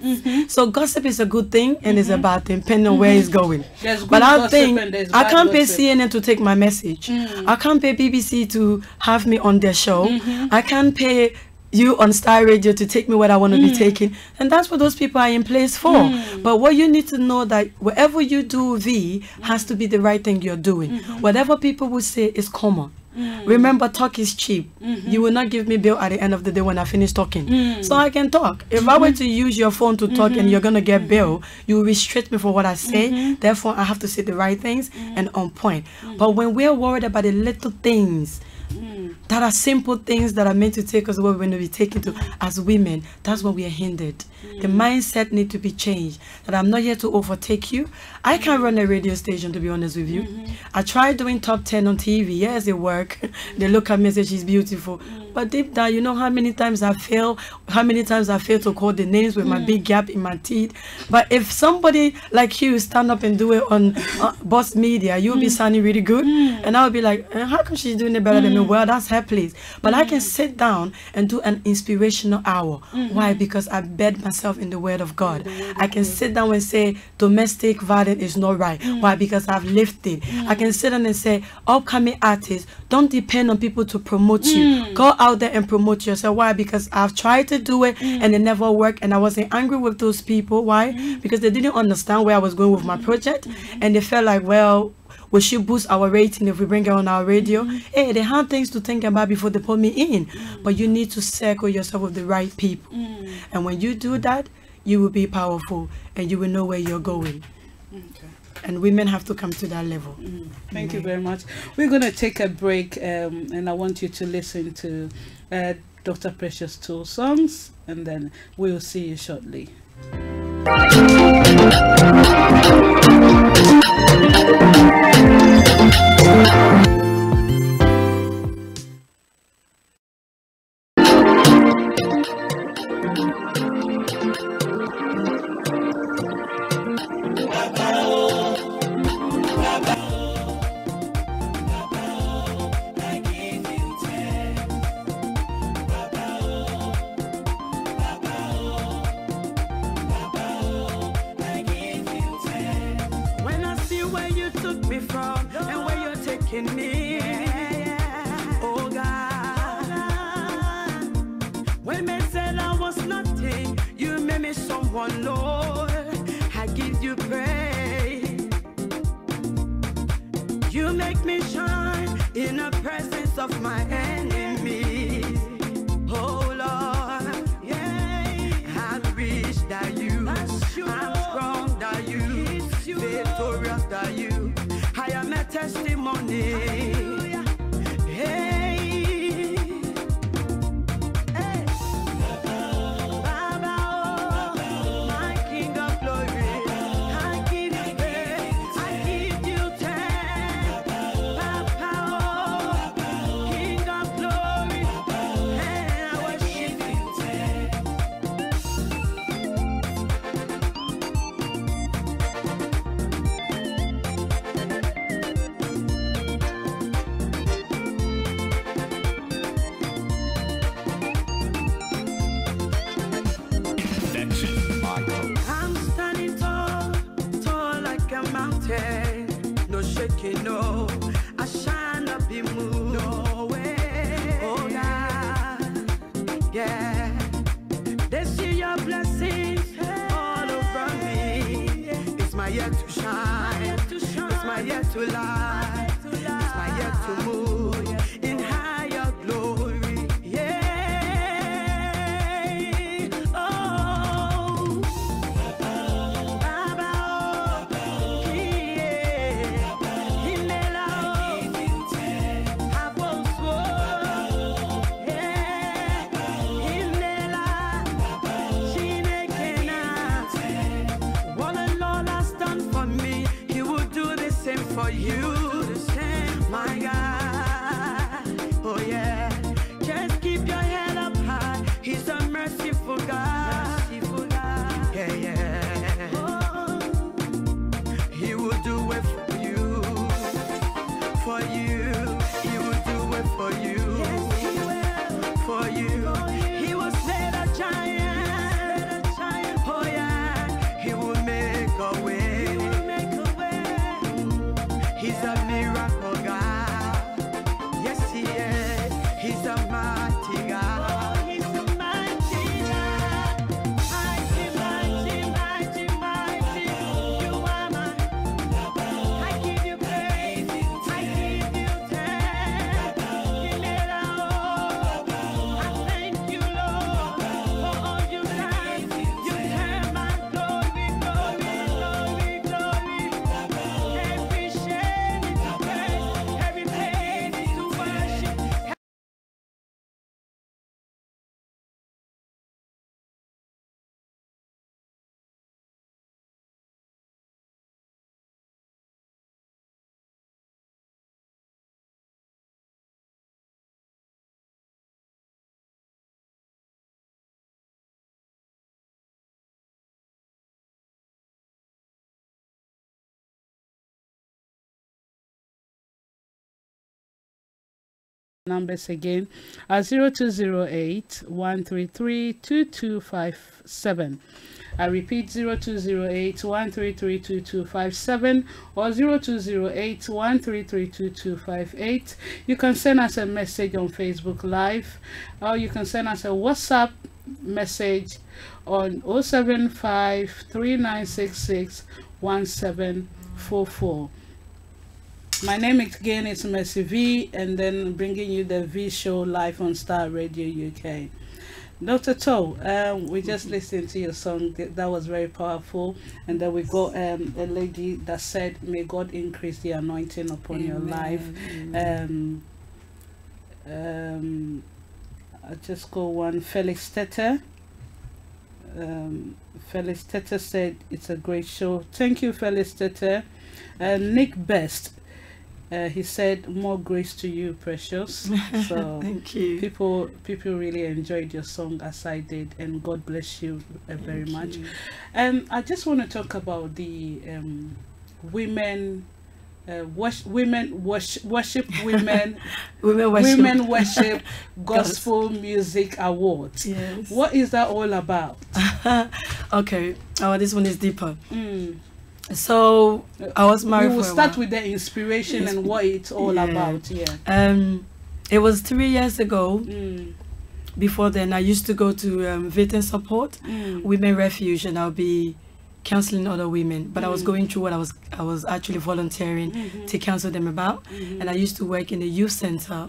[SPEAKER 2] So gossip is a good thing and it's a bad thing, depending on where it's going. But I think I can't pay CNN to take my message. I can't pay BBC to have me on their show. I can't pay you on Starr Radio to take me where I want to be taken, and that's what those people are in place for. But what you need to know that whatever you do, V, has to be the right thing you're doing. Whatever people will say is common. Remember, talk is cheap. You will not give me bill at the end of the day when I finish talking. So I can talk. If I were to use your phone to talk and you're gonna get bill, you will restrict me for what I say. Therefore, I have to say the right things and on point. But when we're worried about the little things that are simple things that are meant to take us where we're going to be taken to as women, that's when we are hindered. The mindset needs to be changed, that I'm not here to overtake you. I can't run a radio station, to be honest with you. I tried doing top 10 on TV. Yes, it worked. They look at me and say she's beautiful. But deep down, you know how many times I fail to call the names with my big gap in my teeth. But if somebody like you stand up and do it on Boss Media, you'll be sounding really good. And I'll be like, how come she's doing it better than me? Well, that's her place. But I can sit down and do an inspirational hour. Why? Because I bed myself in the word of God. I can sit down and say domestic violence is not right. Why? Because I've lived it. I can sit down and say upcoming artists, don't depend on people to promote you. Go out there and promote yourself. Why? Because I've tried to do it and it never worked, and I wasn't angry with those people. Why? Because they didn't understand where I was going with my project, and they felt like, well, we should boost our rating if we bring it on our radio. Hey, they have things to think about before they put me in. But you need to circle yourself with the right people. And when you do that, you will be powerful and you will know where you're going. And women have to come to that level.
[SPEAKER 3] Thank you very much. We're going to take a break, and I want you to listen to Dr. Precious 2 songs, and then we'll see you shortly.
[SPEAKER 1] in me. Oh God, when men said I was nothing, you made me someone, Lord. I give you praise. You make me shine in the presence of my enemies. Oh Lord, yeah, I'm rich that you, I'm strong that you, victorious that you. I am a testimony. Hey, hey, Baba, oh, my King of glory, I give you praise, I give you thanks. Papa, oh, King of glory, and I worship you. I'm standing tall, tall like a mountain. No shaking, no, I shall not be moved. No way. Oh God, yeah. They see your blessings all over me. It's my year to shine. It's my year to light. It's my year to move in higher glory. Yeah. Oh, Baba, oh, yeah. Himela, oh, Apostle, yeah. Himela, Chinekena. What the Lord has done for me, He will do the same for you. My God, oh yeah. Just keep your head up high. He's a merciful God. Yeah, yeah. Oh, He will do it for you. For you. He will do it for you. Yes, He will. For you. He will slay the giant. Oh yeah. He will make a way. He's a miracle God. Yes, He is. He's a mighty God. Oh, He's a mighty God. Mighty, mighty, mighty, mighty. You are my. I give you praise. I give you thanks. I thank you, Lord, for all you done. You turn my glory, glory, glory, glory. Every shame is to praise, every pain is to worship.
[SPEAKER 3] Numbers again are 0208 133 2257. I repeat 0208 133 2257 or 0208 133 2258. You can send us a message on Facebook Live, or you can send us a WhatsApp message on 075 3966 1744. My name again is Mercy V, and then bringing you the V show live on Starr Radio UK. Dr. Toe, we just listened to your song. That was very powerful. And then we got a lady that said, may God increase the anointing upon your life. I just got one. Felix Tete. Felix Tete said, it's a great show. Thank you, Felix Tete. Nick Best. He said, more grace to you, precious. So
[SPEAKER 2] thank you.
[SPEAKER 3] People really enjoyed your song as I did, and God bless you very much. I just want to talk about the women worship women worship gospel music awards.
[SPEAKER 2] Yes.
[SPEAKER 3] What is that all about?
[SPEAKER 2] Okay, this one is deeper. So I was married.
[SPEAKER 3] We will
[SPEAKER 2] for a
[SPEAKER 3] start
[SPEAKER 2] while.
[SPEAKER 3] with the inspiration and what it's all about. Yeah.
[SPEAKER 2] It was 3 years ago.
[SPEAKER 3] Mm.
[SPEAKER 2] Before then, I used to go to victim support, women refuge, and I'll be counseling other women. But I was going through what I was actually volunteering to counsel them about. And I used to work in the youth center,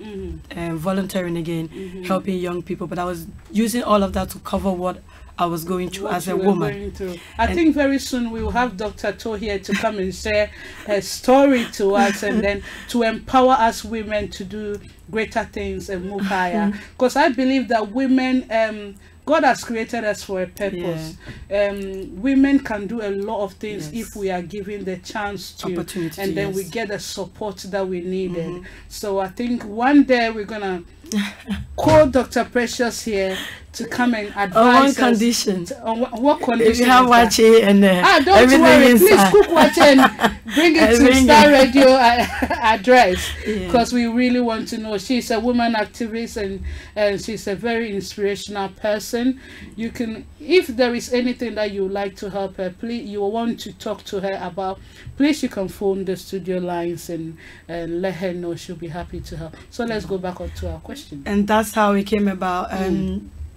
[SPEAKER 2] volunteering again, helping young people. But I was using all of that to cover what I was going through as a woman.
[SPEAKER 3] I think very soon we will have Dr. To here to come and share her story to us, and then to empower us women to do greater things and move higher. Because I believe that women, God has created us for a purpose. Women can do a lot of things if we are given the chance to, and then we get the support that we needed. So I think one day we're gonna call Dr. Precious here to come and advise
[SPEAKER 2] on condition.
[SPEAKER 3] On what condition?
[SPEAKER 2] If you have wache and
[SPEAKER 3] don't
[SPEAKER 2] everything
[SPEAKER 3] worry, please
[SPEAKER 2] inside.
[SPEAKER 3] cook wache and bring it to Starr Radio address, because we really want to know. She's a woman activist, and she's a very inspirational person. You can, if there is anything that you would like to help her, please, you want to talk to her about, please, you can phone the studio lines and let her know. She'll be happy to help. So let's go back on to our question.
[SPEAKER 2] And that's how it came about.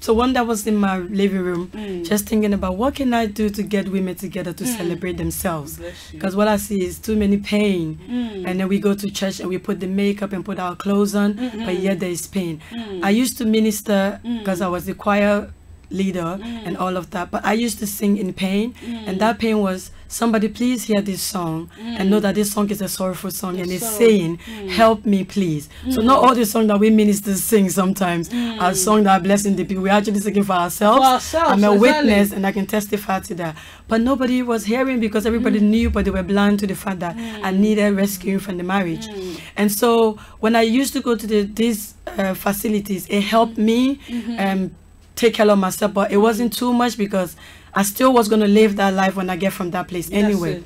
[SPEAKER 2] So one that was in my living room, just thinking about what can I do to get women together to celebrate themselves. Because what I see is too many pain. And then we go to church and we put the makeup and put our clothes on, but yet there is pain. I used to minister because I was the choir leader and all of that, but I used to sing in pain, and that pain was, somebody please hear this song and know that this song is a sorrowful song, and it's saying help me please. So not all the songs that we ministers sing sometimes are songs that are blessing the people. We're actually singing for ourselves. I'm a witness and I can testify to that, but nobody was hearing because everybody knew, but they were blind to the fact that I needed rescuing from the marriage. And so when I used to go to these facilities, it helped me take care of myself, but it wasn't too much because I still was going to live that life when I get from that place anyway.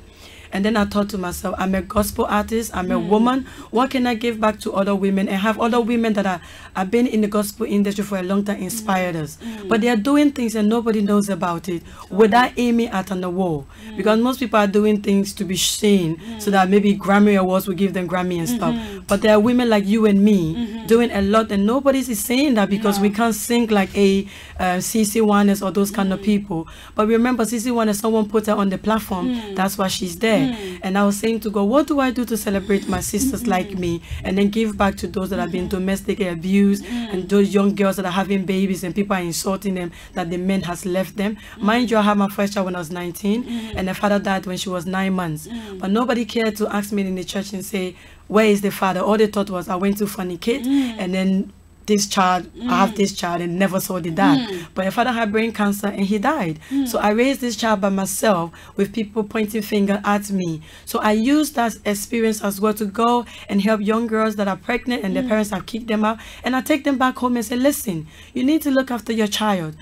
[SPEAKER 2] And then I thought to myself, I'm a gospel artist, I'm a woman, what can I give back to other women, and have other women that have been in the gospel industry for a long time inspired us. But they are doing things and nobody knows about it without aiming at on the wall. Because most people are doing things to be seen, so that maybe Grammy Awards will give them Grammy and stuff. But there are women like you and me doing a lot, and nobody is saying that because we can't sing like a CC Warners or those kind of people. But remember, CC Warners, someone put her on the platform, that's why she's there. And I was saying to God, what do I do to celebrate my sisters like me, and then give back to those that have been domestically abused, and those young girls that are having babies and people are insulting them that the men has left them. Mind you, I had my first child when I was 19, and the father died when she was 9 months. But nobody cared to ask me in the church and say, where is the father? All they thought was I went to fornicate, and then this child, I have this child, and never saw the dad. But my father had brain cancer and he died. So I raised this child by myself with people pointing finger at me. So I used that experience as well to go and help young girls that are pregnant and their parents have kicked them out. And I take them back home and say, listen, you need to look after your child.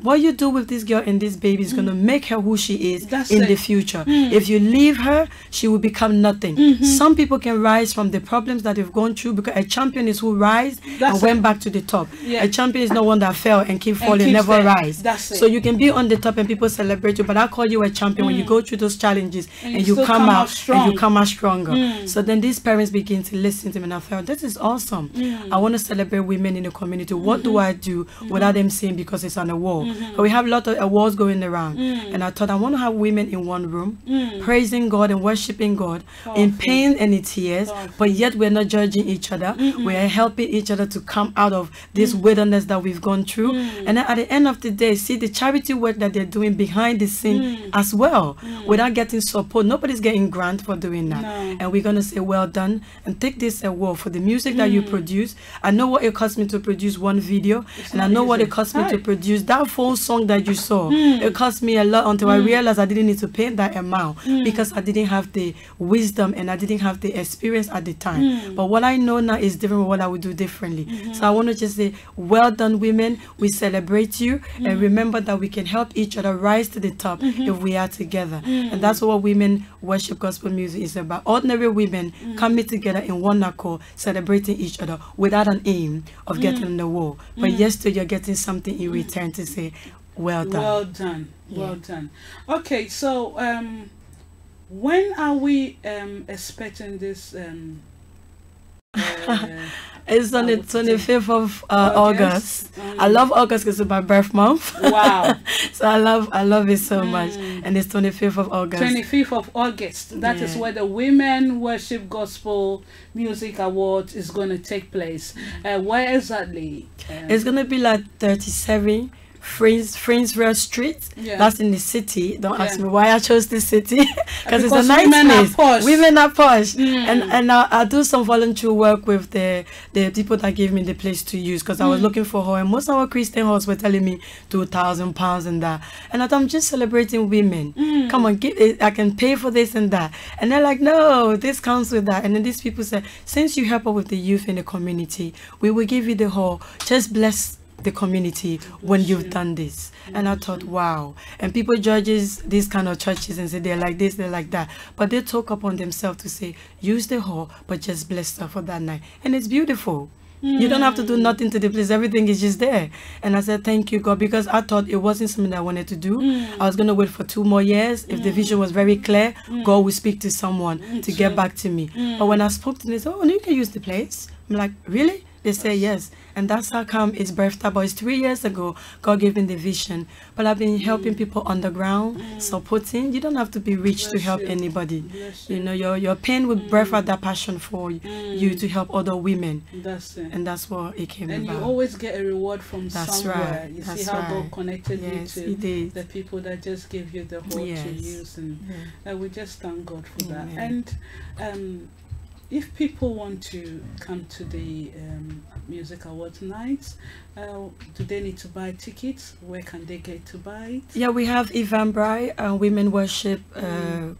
[SPEAKER 2] What you do with this girl and this baby is going to make her who she is in the future. If you leave her, she will become nothing. Some people can rise from the problems that they've gone through, because a champion is who rise and went back to the top. A champion is not one that fell and keep falling, never rise. So you can be on the top and people celebrate you, but I call you a champion when you go through those challenges and you come out and you come out stronger. So then these parents begin to listen to me, and I felt this is awesome. I want to celebrate women in the community. What do I do without them saying because it's on the wall? But we have a lot of awards going around, and I thought I want to have women in one room praising God and worshiping God in pain and in tears, but yet we're not judging each other. We're helping each other to come out of this wilderness that we've gone through, and then at the end of the day, see the charity work that they're doing behind the scene as well, without getting support. Nobody's getting grant for doing that. And we're gonna say well done, and take this award for the music that you produce. I know what it cost me to produce one video, and I know what it cost me to produce that full song that you saw. It cost me a lot until I realized I didn't need to pay that amount because I didn't have the wisdom and I didn't have the experience at the time. But what I know now is different from what I would do differently. So I want to just say, well done, women. We celebrate you, and remember that we can help each other rise to the top if we are together. And that's what women worship gospel music is about. Ordinary women coming together in one accord, celebrating each other without an aim of getting on the wall. But yes, still you're getting something in return to say, well done.
[SPEAKER 3] Well done. Well done. Okay, so When are we expecting this?
[SPEAKER 2] It's on the 25th of August. I love August because it's my birth month.
[SPEAKER 3] Wow.
[SPEAKER 2] So I love it so much. And it's 25th of August.
[SPEAKER 3] 25th of August. That is where the Women Worship Gospel Music Awards is going to take place. Where exactly?
[SPEAKER 2] It's going to be like 37 Friendsville Street. That's in the city. Don't ask me why I chose this city, because it's a nice place. Women are posh. And I do some volunteer work with the people that gave me the place to use, because I was looking for hall, and most of our Christian halls were telling me £2,000 and that, and I thought, I'm just celebrating women. Come on, give it, I can pay for this and that. And they're like, no, this comes with that. And then these people said, since you help out with the youth in the community, we will give you the hall. Just bless the community when you've done this. And I thought, wow. And people judges these kind of churches and say they're like this, they're like that, but they talk upon themselves to say, use the hall, but just bless her for that night. And it's beautiful. You don't have to do nothing to the place. Everything is just there. And I said, thank you, God, because I thought it wasn't something that I wanted to do. I was going to wait for 2 more years. If the vision was very clear, God will speak to someone to get back to me. But when I spoke to them, they said, oh, no, you can use the place. I'm like, really? They say yes. And that's how come it's birthed up. But it's 3 years ago, God gave me the vision. But I've been helping people underground, supporting. You don't have to be rich to help anybody. You know, your pain will birth out that passion for you to help other women.
[SPEAKER 3] That's it.
[SPEAKER 2] And that's what it came about.
[SPEAKER 3] And you always get a reward from somewhere.
[SPEAKER 2] Right.
[SPEAKER 3] You see how God connected you to
[SPEAKER 2] did.
[SPEAKER 3] the people that just gave you the hope to use. And we just thank God for that. And if people want to come to the Music Awards nights, do they need to buy tickets? Where can they get to buy it? Yeah,
[SPEAKER 2] we have Eventbrite, Women Worship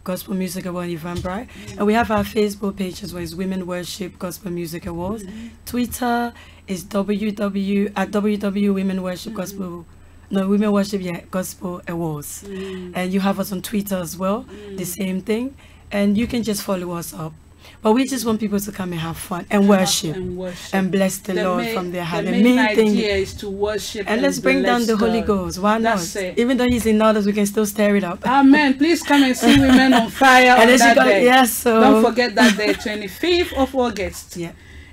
[SPEAKER 2] Gospel Music Award Eventbrite. And we have our Facebook page as well as Women Worship Gospel Music Awards. Twitter is www Women Worship Gospel. No, Women Worship Gospel Awards. And you have us on Twitter as well, the same thing. And you can just follow us up. But we just want people to come and have fun and worship and bless the Lord from their heart.
[SPEAKER 3] The main idea is to worship
[SPEAKER 2] and let's bring down the Holy Ghost. Why not? Even though He's in others, we can still stir it up.
[SPEAKER 3] Amen. Please come and see Women on Fire on that day.
[SPEAKER 2] Yes, so
[SPEAKER 3] don't forget that day, 25th of August.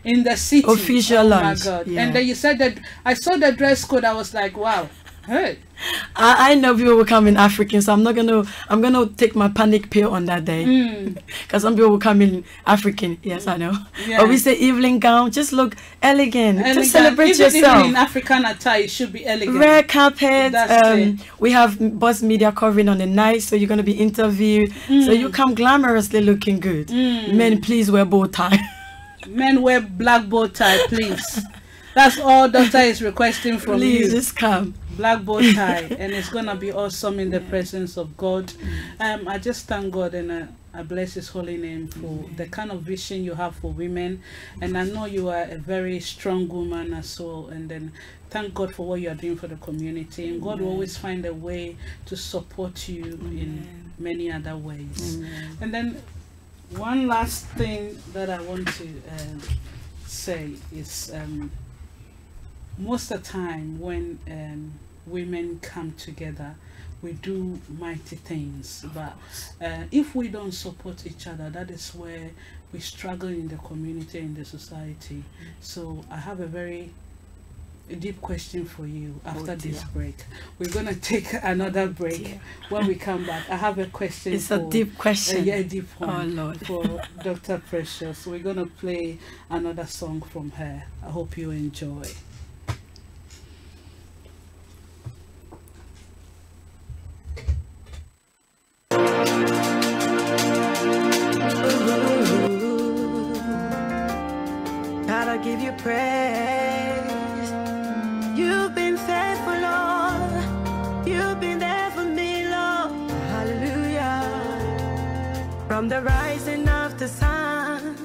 [SPEAKER 3] In the city.
[SPEAKER 2] Official lunch.
[SPEAKER 3] My God. And then you said that I saw the dress code. I was like, wow. Hey.
[SPEAKER 2] I know people will come in African, so I'm gonna take my panic pill on that day, because some people will come in African. Yes, I know. But we say evening gown, just look elegant. Just celebrate yourself.
[SPEAKER 3] Even in African attire, it should be elegant.
[SPEAKER 2] Red carpet. We have bus media covering on the night, so you're gonna be interviewed. So you come glamorously looking good. Men, please wear bow tie.
[SPEAKER 3] Men wear black bow tie, please. That's all Doctor is requesting from you.
[SPEAKER 2] Please just come.
[SPEAKER 3] Black bow tie, and it's gonna be awesome in the presence of God. I just thank God and I bless His holy name for the kind of vision you have for women, and I know you are a very strong woman as well. And then thank God for what you are doing for the community, and God will always find a way to support you in many other ways. And then one last thing that I want to say is most of the time when women come together, we do mighty things, but if we don't support each other, that is where we struggle in the community, in the society. So I have a very deep question for you after this break. We're gonna take another break. When we come back, I have a question.
[SPEAKER 2] It's a deep question.
[SPEAKER 3] Yeah, deep one.
[SPEAKER 2] Oh Lord.
[SPEAKER 3] For Dr. Precious. We're gonna play another song from her. I hope you enjoy.
[SPEAKER 1] Gotta give you praise. You've been faithful, Lord. You've been there for me, Lord. Hallelujah. From the rising of the sun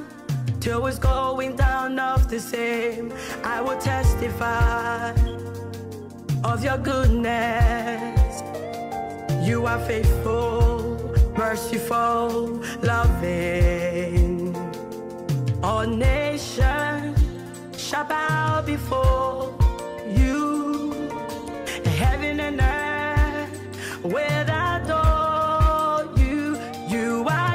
[SPEAKER 1] till it's going down of the same, I will testify of your goodness. You are faithful, merciful, loving. All nations shall bow before you. Heaven and earth will adore you. You are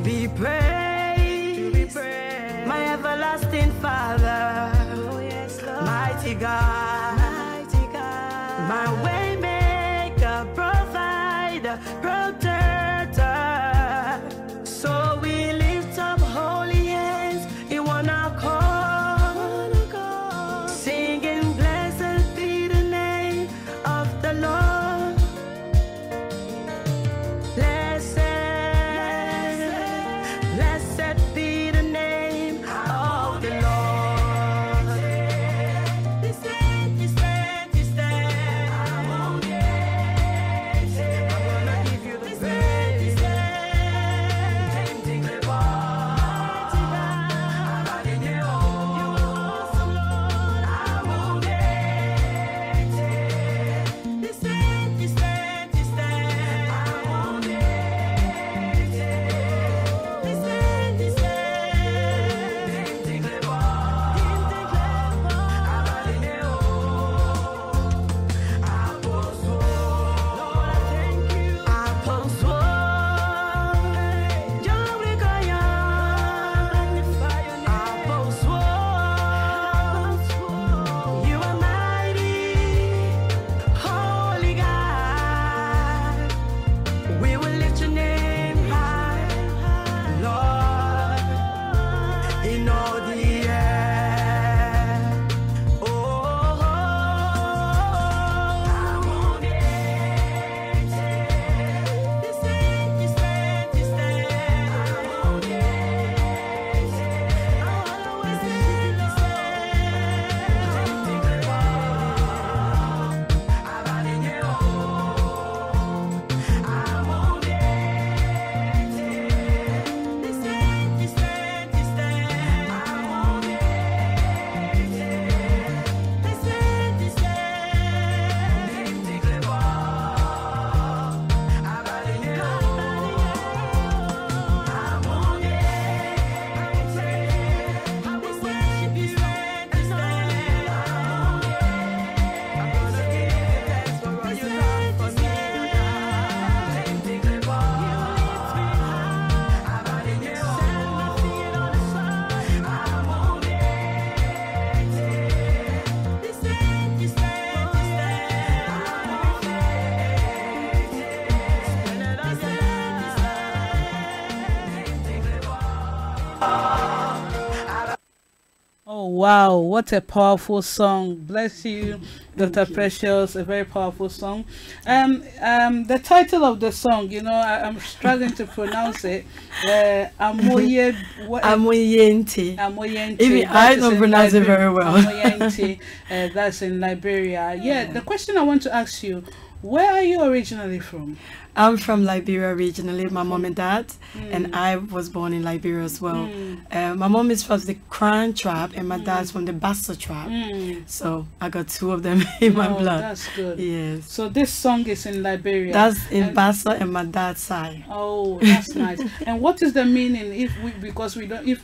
[SPEAKER 2] be praised, my everlasting Father, mighty God, my way maker, provider, protector. So we lift up holy hands in one accord, singing, blessed be the name of the Lord. Blessed be the name of the Lord. This land, I'm on it. I'm gonna give you the praise.
[SPEAKER 3] Oh wow, what a powerful song. Bless you, Dr. Precious. A very powerful song. The title of the song, you know, I'm struggling to pronounce it. Amoyente.
[SPEAKER 2] Even I don't pronounce it very well.
[SPEAKER 3] Amoyente, that's in Liberia. Yeah, the question I want to ask you, where are you originally from?
[SPEAKER 2] I'm from Liberia originally, my mom and dad, and I was born in Liberia as well. My mom is from the Crown tribe and my dad's from the Bassa tribe. So I got two of them in my blood.
[SPEAKER 3] That's good.
[SPEAKER 2] Yes.
[SPEAKER 3] So this song is in Liberia.
[SPEAKER 2] That's in Bassa and my dad's side.
[SPEAKER 3] Oh, that's nice. And what is the meaning if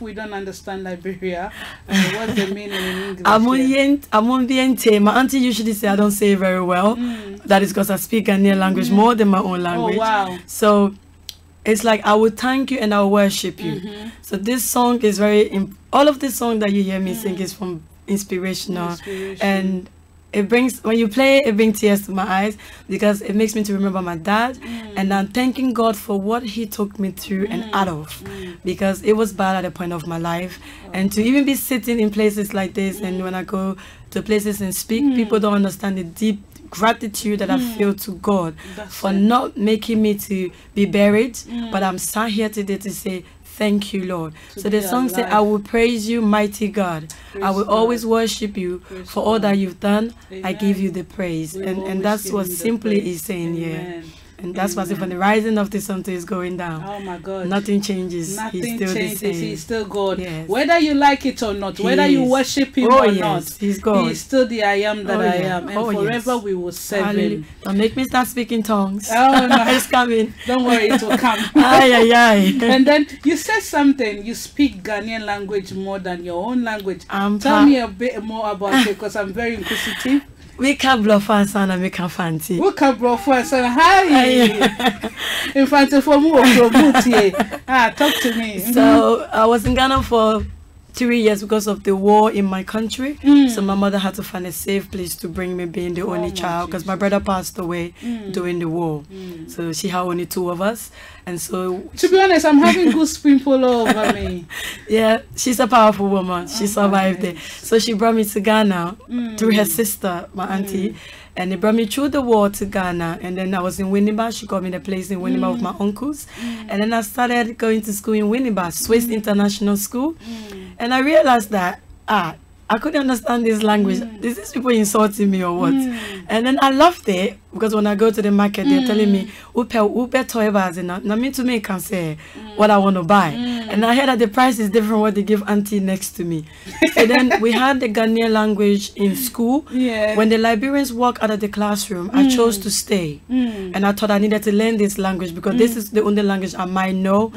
[SPEAKER 3] we don't understand Liberia? What's the meaning in English?
[SPEAKER 2] Amoyente. My auntie usually say I don't say it very well. That is because I speak Ghanaian language more than my own language.
[SPEAKER 3] Oh, wow.
[SPEAKER 2] So it's like I will thank you and I will worship you. So this song is all of this song that you hear me sing is from inspirational. And it brings, when you play it brings tears to my eyes because it makes me to remember my dad, and I'm thanking God for what he took me through and out of, because it was bad at a point of my life. And to even be sitting in places like this, and when I go to places and speak, people don't understand the deep gratitude that I feel to God for not making me to be buried, but I'm sat here today to say thank you, Lord. So the song says, I will praise you, mighty God. I will always worship you for all that you've done. Amen. I give you the praise. And that's what simply is saying here. And that's why when the rising of the sun is going down, oh my God, nothing changes.
[SPEAKER 3] Nothing
[SPEAKER 2] He's still
[SPEAKER 3] changes.
[SPEAKER 2] the same.
[SPEAKER 3] He's still God.
[SPEAKER 2] Yes.
[SPEAKER 3] Whether you like it or not, whether you worship him or not,
[SPEAKER 2] he's God.
[SPEAKER 3] He's still the I am that I am. And forever we will serve him.
[SPEAKER 2] Don't make me start speaking tongues.
[SPEAKER 3] Oh no,
[SPEAKER 2] it's coming.
[SPEAKER 3] Don't worry, it will come. And then you said something. You speak Ghanaian language more than your own language. Tell me a bit more about it, because I'm very inquisitive.
[SPEAKER 2] We can bluff us and we can fancy.
[SPEAKER 3] We can bluff us and hi. In fact, for more talk to me.
[SPEAKER 2] So I was in Ghana for 3 years because of the war in my country. So my mother had to find a safe place to bring me, being the only child, because my brother passed away during the war. So she had only 2 of us. And so,
[SPEAKER 3] to be honest, I'm having good pimple all over me.
[SPEAKER 2] Yeah, she's a powerful woman. She survived it. So she brought me to Ghana through her sister, my auntie. And they brought me through the war to Ghana. And then I was in Winneba. She got me the place in Winneba with my uncles. And then I started going to school in Winneba, Swiss International School. And I realized that, I couldn't understand this language. Is these people insulting me or what? And then I loved it, because when I go to the market, they're telling me, "Upe toy now me to me can say what I want to buy." And I heard that the price is different what they give auntie next to me. So then we had the Ghanaian language in school. When the Liberians walked out of the classroom, I chose to stay. And I thought I needed to learn this language, because this is the only language I might know,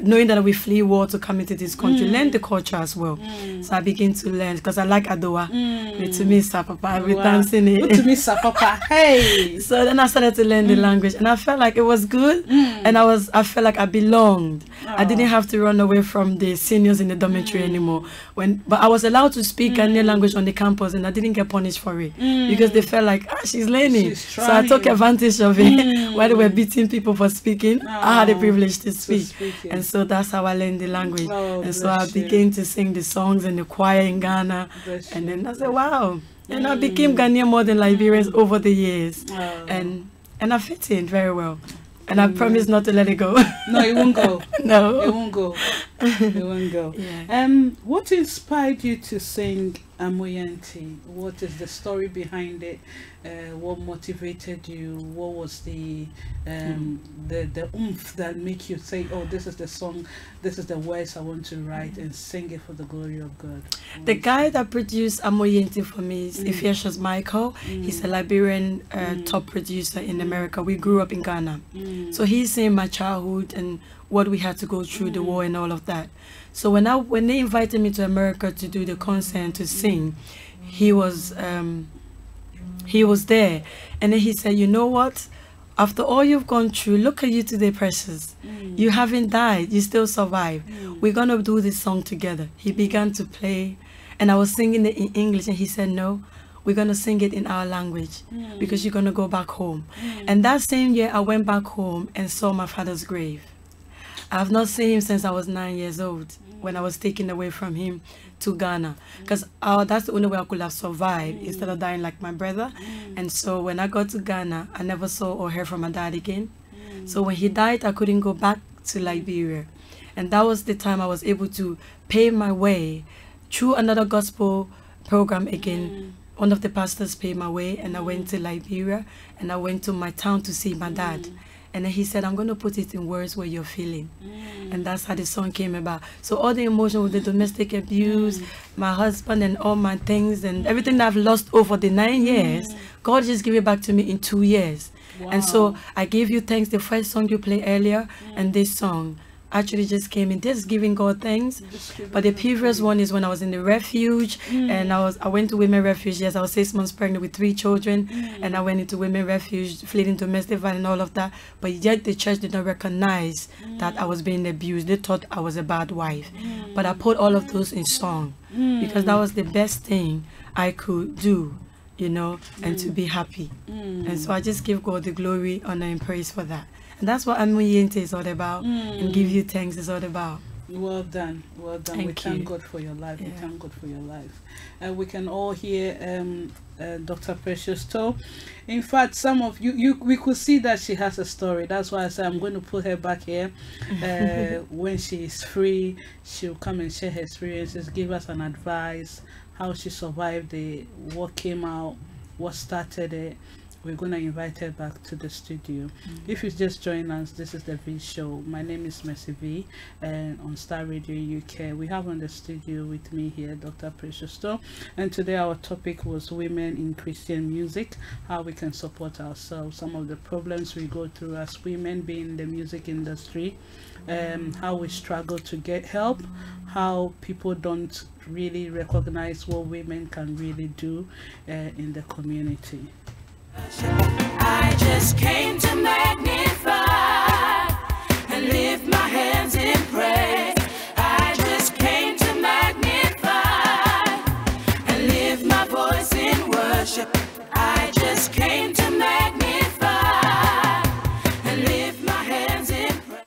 [SPEAKER 2] knowing that we flee war to come into this country, learn the culture as well. So I began to learn, because I like Adoa. To me, Sapapa, I've been dancing it.
[SPEAKER 3] To me, Sapapa, hey.
[SPEAKER 2] So then I started to learn the language, and I felt like it was good, and I felt like I belonged. I didn't have to run away from the seniors in the dormitory anymore. But I was allowed to speak Ghanaian language on the campus, and I didn't get punished for it, because they felt like, she's learning. So I took advantage of it. While they were beating people for speaking, I had the privilege to speak. And so that's how I learned the language. And so I began to sing the songs in the choir in Ghana. And then I said, wow. And I became Ghanaian more than Liberians over the years. And I fit in very well. And I promise not to let it go.
[SPEAKER 3] No, it won't go.
[SPEAKER 2] No.
[SPEAKER 3] It won't go. It won't go.
[SPEAKER 2] Yeah.
[SPEAKER 3] What inspired you to sing Amoyanti? What is the story behind it? What motivated you? What was the oomph that make you say, "Oh, this is the song, this is the words I want to write and sing it for the glory of God"?
[SPEAKER 2] The guy that produced Amoyanti for me is Ephesians Michael. He's a Liberian top producer in America. We grew up in Ghana. So he's saying my childhood and what we had to go through, the war and all of that. So when they invited me to America to do the concert and to sing, he was there. And then he said, "You know what? After all you've gone through, look at you today, Precious. You haven't died. You still survived. We're going to do this song together." He began to play, and I was singing it in English, and he said, "No, we're going to sing it in our language, because you're going to go back home." And that same year, I went back home and saw my father's grave. I have not seen him since I was 9 years old, when I was taken away from him to Ghana, because that's the only way I could have survived instead of dying like my brother. And so when I got to Ghana, I never saw or heard from my dad again. So when he died, I couldn't go back to Liberia. And that was the time I was able to pay my way through another gospel program again. One of the pastors paid my way, and I went to Liberia, and I went to my town to see my dad. And then he said, "I'm going to put it in words where you're feeling." And that's how the song came about. So all the emotion with the domestic abuse, my husband and all my things and everything that I've lost over the 9 years, God just gave it back to me in 2 years. And so I gave you thanks, the first song you played earlier, and this song actually just came in, just giving God thanks. But the previous one is when I was in the refuge, and I went to women refuge. Yes, I was 6 months pregnant with 3 children, and I went into women refuge, fleeing domestic violence and all of that. But yet the church did not recognize that I was being abused. They thought I was a bad wife. But I put all of those in song, because that was the best thing I could do, you know, and to be happy. And so I just give God the glory, honor, and praise for that. And that's what Amoyanti is all about, and give you thanks is all about.
[SPEAKER 3] Well done, well done. We thank God for your life. We thank God for your life. And we can all hear Dr. Precious Stoll. In fact, some of we could see that she has a story. That's why I said I'm going to put her back here. When she is free, she'll come and share her experiences, give us an advice, how she survived it, what came out, what started it. We're going to invite her back to the studio. If you just join us, this is the V Show. My name is Mercy V, and on Starr Radio UK. We have on the studio with me here Dr. Precious Stoll, and today our topic was women in Christian music, how we can support ourselves, some of the problems we go through as women being in the music industry, how we struggle to get help, how people don't really recognize what women can really do in the community.
[SPEAKER 1] I just came to magnify and lift my hands in praise. I just came to magnify and lift my voice in worship. I just came to magnify and lift my hands in praise.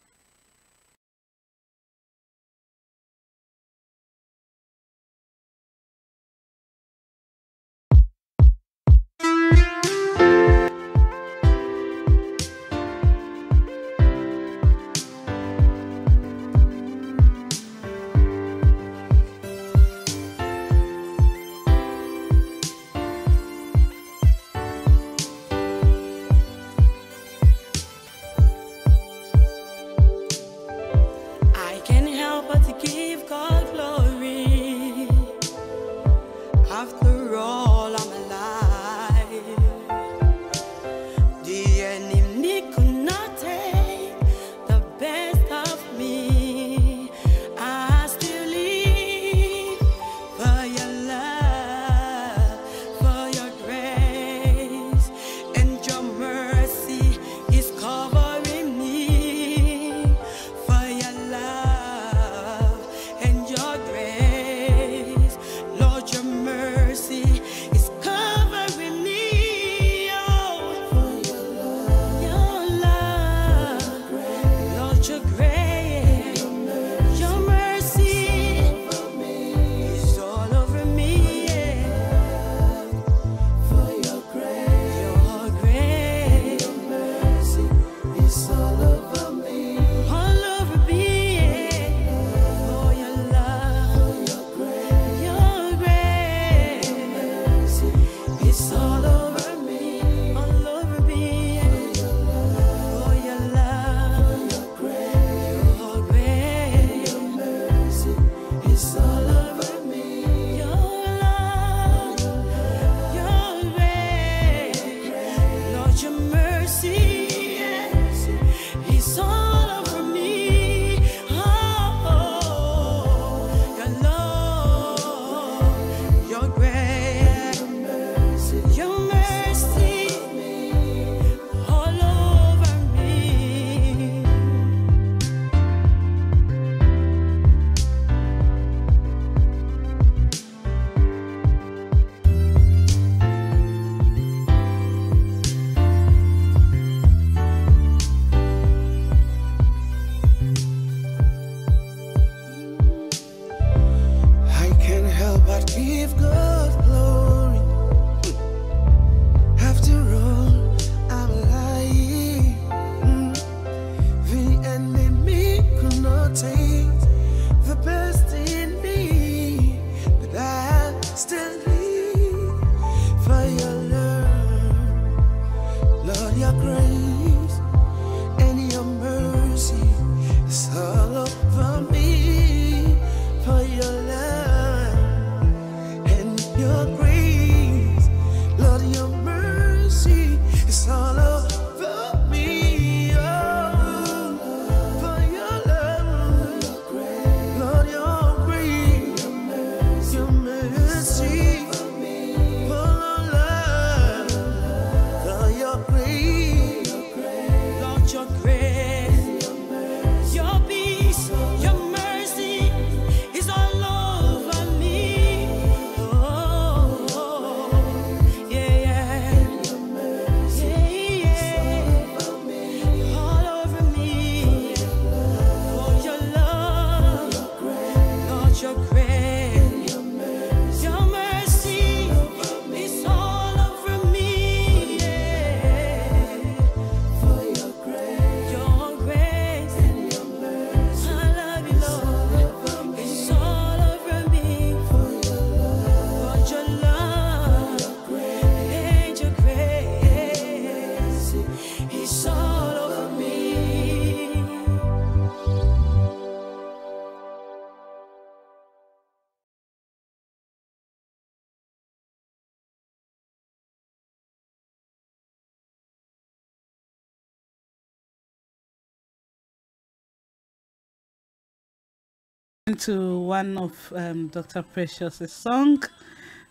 [SPEAKER 3] To one of Dr. Precious's song,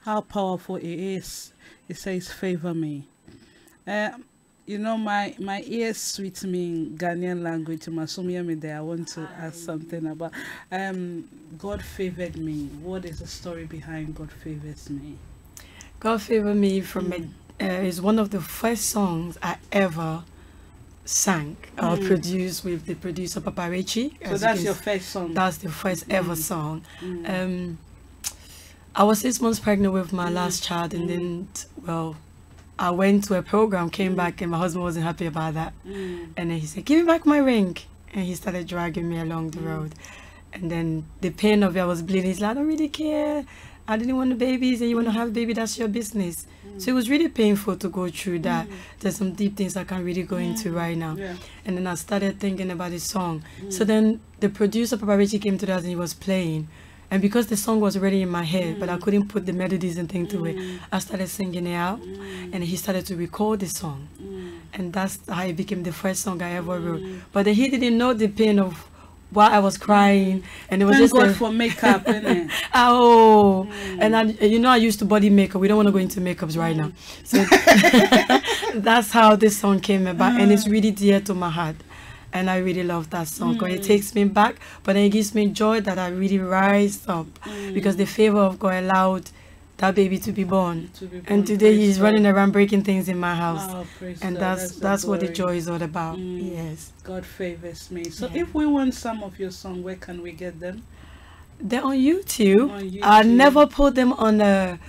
[SPEAKER 3] how powerful it is. It says, "Favor me." You know, my ears sweet me in Ghanaian language. Me there. I want to ask something about God favored me. What is the story behind God favors me?
[SPEAKER 2] God favored me from is one of the first songs I ever sang or produced with the producer Papa Richie.
[SPEAKER 3] So that's your first song?
[SPEAKER 2] That's the first ever song. I was 6 months pregnant with my last child, and then, well, I went to a program, came back, and my husband wasn't happy about that. And then he said, "Give me back my ring." And he started dragging me along the road. And then the pain of it, I was bleeding. He's like, "I don't really care. I didn't want the babies, and you want to have a baby, that's your business." So it was really painful to go through that. There's some deep things I can't really go into right now. And then I started thinking about the song. So then the producer, Papa Richie, came to us and he was playing. And because the song was already in my head, but I couldn't put the melodies and things to it, I started singing it out, and he started to record the song. And that's how it became the first song I ever wrote. But then he didn't know the pain of why I was crying, and it was
[SPEAKER 3] Thank
[SPEAKER 2] just
[SPEAKER 3] God for makeup, innit?
[SPEAKER 2] Oh, and I used to body makeup. We don't want to go into makeups right now. So that's how this song came about, and it's really dear to my heart. And I really love that song because it takes me back, but then it gives me joy that I really rise up because the favor of God allowed that baby to be born. And today he's running around breaking things in my house.
[SPEAKER 3] Oh,
[SPEAKER 2] and that's what the joy is all about. Yes.
[SPEAKER 3] God favors me. So if we want some of your song, where can we get them?
[SPEAKER 2] They're on YouTube. I never put them on a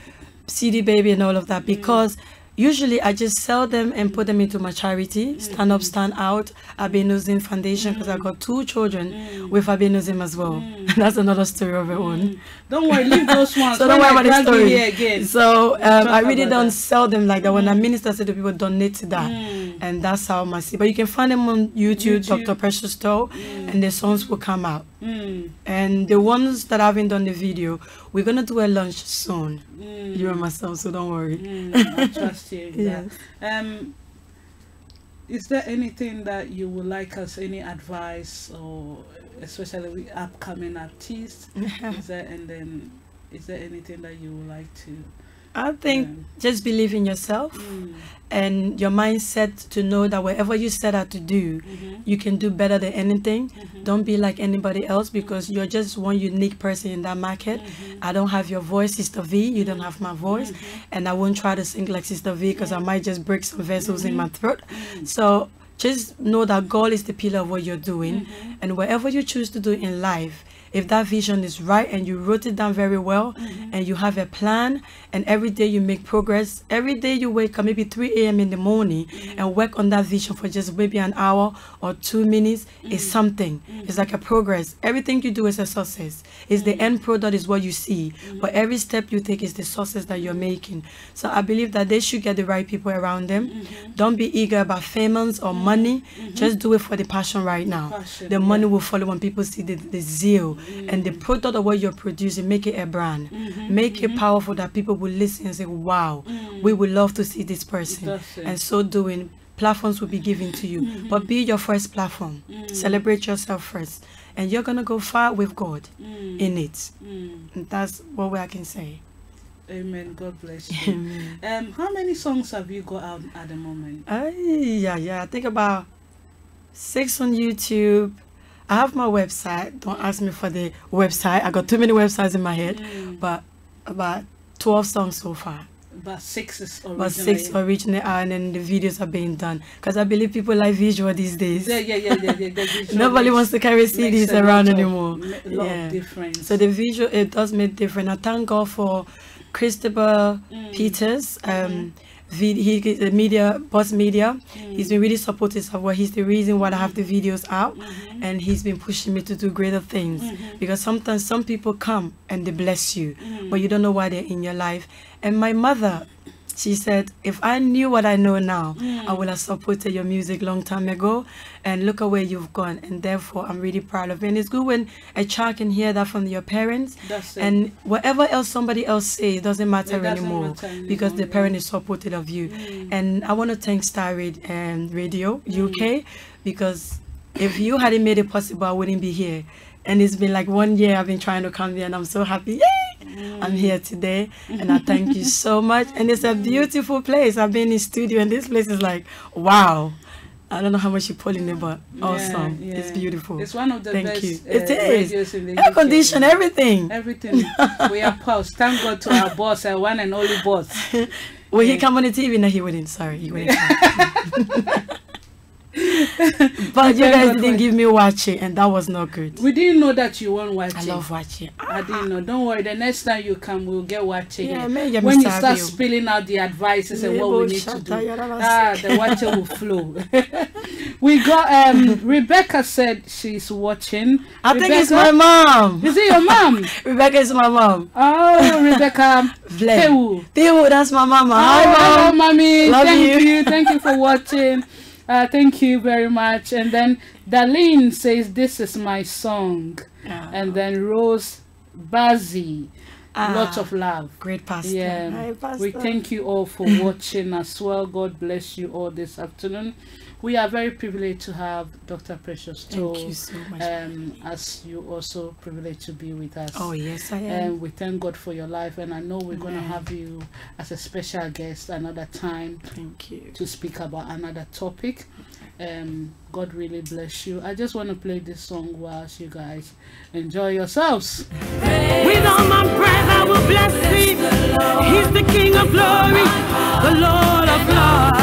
[SPEAKER 2] CD Baby and all of that because usually I just sell them and put them into my charity, Stand Up, Stand Out, Abenuzim Foundation, because I got 2 children with Abenuzim as well. That's another story of it own.
[SPEAKER 3] Don't worry, leave those ones.
[SPEAKER 2] So don't worry about the story.
[SPEAKER 3] Again.
[SPEAKER 2] So I really don't sell them like that. When I minister to the people, donate to that. And that's how I see. But you can find them on YouTube. Dr. Precious Starr, and the songs will come out. And the ones that I haven't done the video, we're gonna do a launch soon. You and myself, so don't worry.
[SPEAKER 3] I trust you.
[SPEAKER 2] Yes.
[SPEAKER 3] Is there anything that you would like us, any advice, or especially with upcoming artists? Is there anything that you would like to?
[SPEAKER 2] I think just believe in yourself and your mindset to know that whatever you set out to do, you can do better than anything. Don't be like anybody else because you're just one unique person in that market. I don't have your voice, Sister V. You don't have my voice. And I won't try to sing like Sister V because I might just break some vessels in my throat. So just know that God is the pillar of what you're doing. And whatever you choose to do in life, if that vision is right and you wrote it down very well and you have a plan and every day you make progress, every day you wake up maybe 3 a.m. in the morning and work on that vision for just maybe an hour or 2 minutes is something. It's like a progress. Everything you do is a success. It's the end product is what you see, but every step you take is the success that you're making. So I believe that they should get the right people around them. Don't be eager about famous or money. Just do it for the passion right now. The money will follow when people see the zeal. And the product of what you're producing, make it a brand. Make it powerful that people will listen and say, wow, we would love to see this person. And so doing, platforms will be given to you. But be your first platform. Celebrate yourself first. And you're going to go far with God in it. And that's what I can say.
[SPEAKER 3] Amen. God bless you. How many songs have you got out at the moment?
[SPEAKER 2] I think about 6 on YouTube. I have my website. Don't ask me for the website. I got too many websites in my head. But about 12 songs so far.
[SPEAKER 3] But 6 is original.
[SPEAKER 2] But 6 original, and then the videos are being done. Because I believe people like visual these days. Nobody wants to carry CDs around anymore.
[SPEAKER 3] A lot of difference.
[SPEAKER 2] So the visual, it does make difference. I thank God for Christopher Peters. He is a media boss media. He's been really supportive of what he's the reason why I have the videos out, and he's been pushing me to do greater things because sometimes some people come and they bless you, but you don't know why they're in your life. And my mother, she said, if I knew what I know now, I would have supported your music long time ago. And look at where you've gone. And therefore, I'm really proud of it. And it's good when a child can hear that from your parents. And whatever else somebody else says, it doesn't matter anymore because the parent is supportive of you. And I want to thank Starr Radio UK because if you hadn't made it possible, I wouldn't be here. And it's been like 1 year I've been trying to come here, and I'm so happy. Yay! I'm here today, and I thank you so much. And it's a beautiful place. I've been in studio, and this place is like, wow. I don't know how much you put in it, but awesome.
[SPEAKER 3] Yeah.
[SPEAKER 2] It's beautiful.
[SPEAKER 3] It's one of the
[SPEAKER 2] Thank
[SPEAKER 3] best
[SPEAKER 2] you. It is.
[SPEAKER 3] radios in the
[SPEAKER 2] Air
[SPEAKER 3] UK.
[SPEAKER 2] condition, everything.
[SPEAKER 3] Everything. We are paused. Thank God to our boss, our one and only boss.
[SPEAKER 2] Will he come on the TV? No, he wouldn't. Sorry, he wouldn't come. But you guys didn't give me Wache, and that was not good.
[SPEAKER 3] We didn't know that you won't watch
[SPEAKER 2] I
[SPEAKER 3] it.
[SPEAKER 2] love Wache.
[SPEAKER 3] I didn't know. Don't worry. The next time you come, we'll get watching.
[SPEAKER 2] Yeah,
[SPEAKER 3] When
[SPEAKER 2] Mr.
[SPEAKER 3] you start
[SPEAKER 2] Abiu.
[SPEAKER 3] spilling out the advices and what we need to do,
[SPEAKER 2] Shatta,
[SPEAKER 3] the watcher will flow. We got Rebecca said she's watching.
[SPEAKER 2] I think it's my mom.
[SPEAKER 3] Is it your mom?
[SPEAKER 2] Rebecca is my mom.
[SPEAKER 3] Oh, Rebecca.
[SPEAKER 2] Tewu, that's my mama.
[SPEAKER 3] Oh,
[SPEAKER 2] Hi,
[SPEAKER 3] hello,
[SPEAKER 2] mom.
[SPEAKER 3] mommy.
[SPEAKER 2] Love
[SPEAKER 3] Thank
[SPEAKER 2] you.
[SPEAKER 3] you. Thank you for watching. Thank you very much. And then Darlene says, "This is my song." And then Rose Bazzi, lots of love.
[SPEAKER 2] Great pastor.
[SPEAKER 3] Yeah.
[SPEAKER 2] Hi, pastor.
[SPEAKER 3] We thank you all for watching as well. God bless you all this afternoon. We are very privileged to have Dr. Precious Toe.
[SPEAKER 2] Thank you so much.
[SPEAKER 3] As you also privileged to be with us.
[SPEAKER 2] Oh, yes, I am.
[SPEAKER 3] And we thank God for your life, and I know we're going to have you as a special guest another time.
[SPEAKER 2] Thank you.
[SPEAKER 3] To speak about another topic. God really bless you. I just want to play this song whilst you guys enjoy yourselves.
[SPEAKER 1] With all my breath I will bless thee. He's the King of glory, the Lord of lords.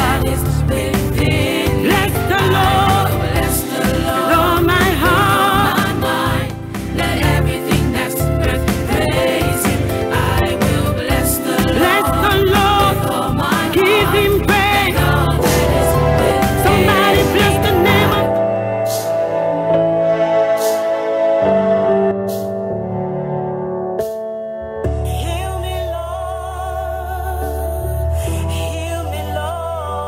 [SPEAKER 1] Bless the Lord, with all my heart. Let everything that's breath praise him. I will bless the Lord, give him praise. Somebody bless the name of Heal me, Lord. Heal me, Lord.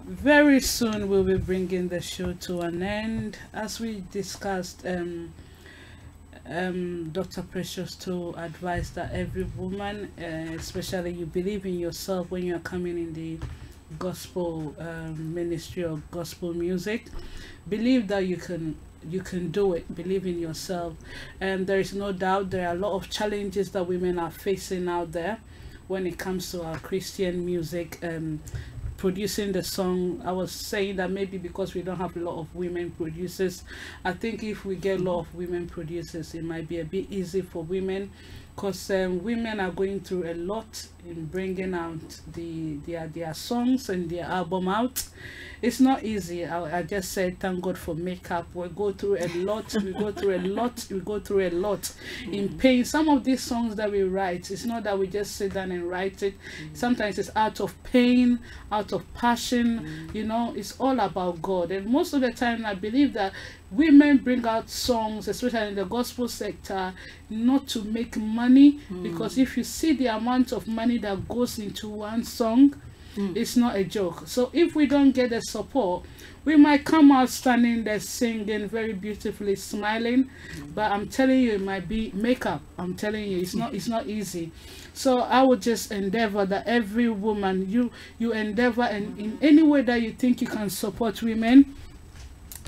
[SPEAKER 3] very soon we'll be bringing the show to an end. As we discussed, Dr. Precious to advise that every woman, especially you believe in yourself when you're coming in the gospel ministry or gospel music. Believe that you can do it. Believe in yourself. And there is no doubt there are a lot of challenges that women are facing out there when it comes to our Christian music. Producing the song, I was saying that maybe because we don't have a lot of women producers, I think if we get a lot of women producers, it might be a bit easy for women, because women are going through a lot in bringing out their songs and their album out. It's not easy. I just said thank God for makeup. We go through a lot. We go through a lot. We go through a lot in pain. Some of these songs that we write, it's not that we just sit down and write it. Sometimes it's out of pain, out of passion. You know, it's all about God. And most of the time, I believe that women bring out songs, especially in the gospel sector, not to make money, because if you see the amount of money that goes into one song, it's not a joke. So if we don't get the support, we might come out standing there singing very beautifully, smiling, but I'm telling you, it might be makeup. I'm telling you, it's not easy. So I would just endeavor that every woman, you endeavor, and in any way that you think you can support women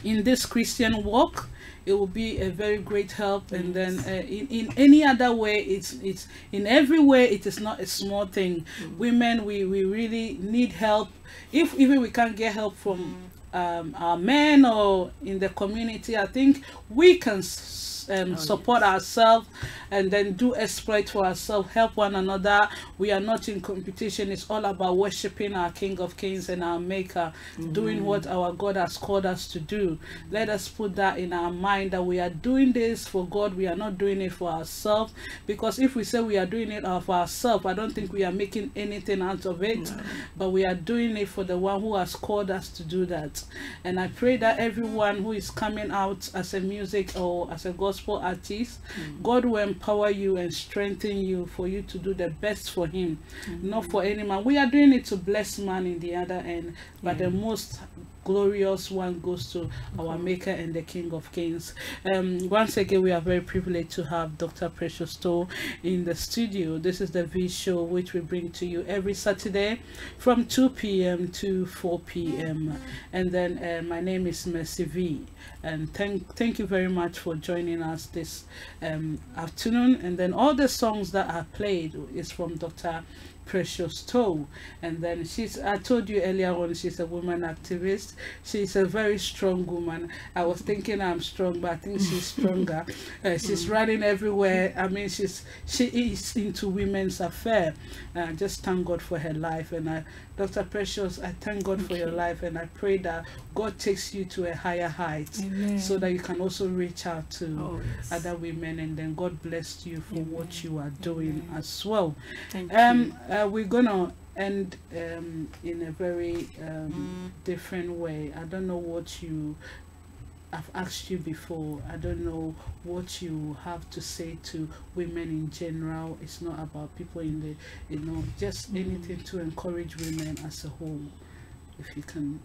[SPEAKER 3] in this Christian walk, it will be a very great help. And then in any other way, it's in every way, it is not a small thing. Women, we really need help. If even we can't get help from our men or in the community, I think we can support ourselves and then do exploit for ourselves, help one another. We are not in competition. It's all about worshiping our King of Kings and our Maker, doing what our God has called us to do. Let us put that in our mind, that we are doing this for God. We are not doing it for ourselves, because if we say we are doing it for ourselves, I don't think we are making anything out of it. But we are doing it for the one who has called us to do that. And I pray that everyone who is coming out as a music or as a gospel artist, God will empower you and strengthen you for you to do the best for Him, not for any man. We are doing it to bless man in the other end, but the most glorious one goes to our Maker and the King of Kings. Once again, we are very privileged to have Dr. Precious Starr in the studio. This is the V Show, which we bring to you every Saturday from 2 p.m. to 4 p.m. And then my name is Mercy V, and thank you very much for joining us this afternoon. And then all the songs that are played is from Dr. Precious Starr. And then I told you earlier on, she's a woman activist. She's a very strong woman. I was thinking I'm strong, but I think she's stronger. She's running everywhere. I mean, she is into women's affair. Just thank God for her life. And Dr. Precious, I thank God for your life, and I pray that God takes you to a higher height. Amen. So that you can also reach out to other women, and then God bless you for what you are doing as well. Thank you. We're gonna end in a very different way. I don't know what I've asked you before. I don't know what you have to say to women in general. It's not about people in the, just anything to encourage women as a whole, if you can.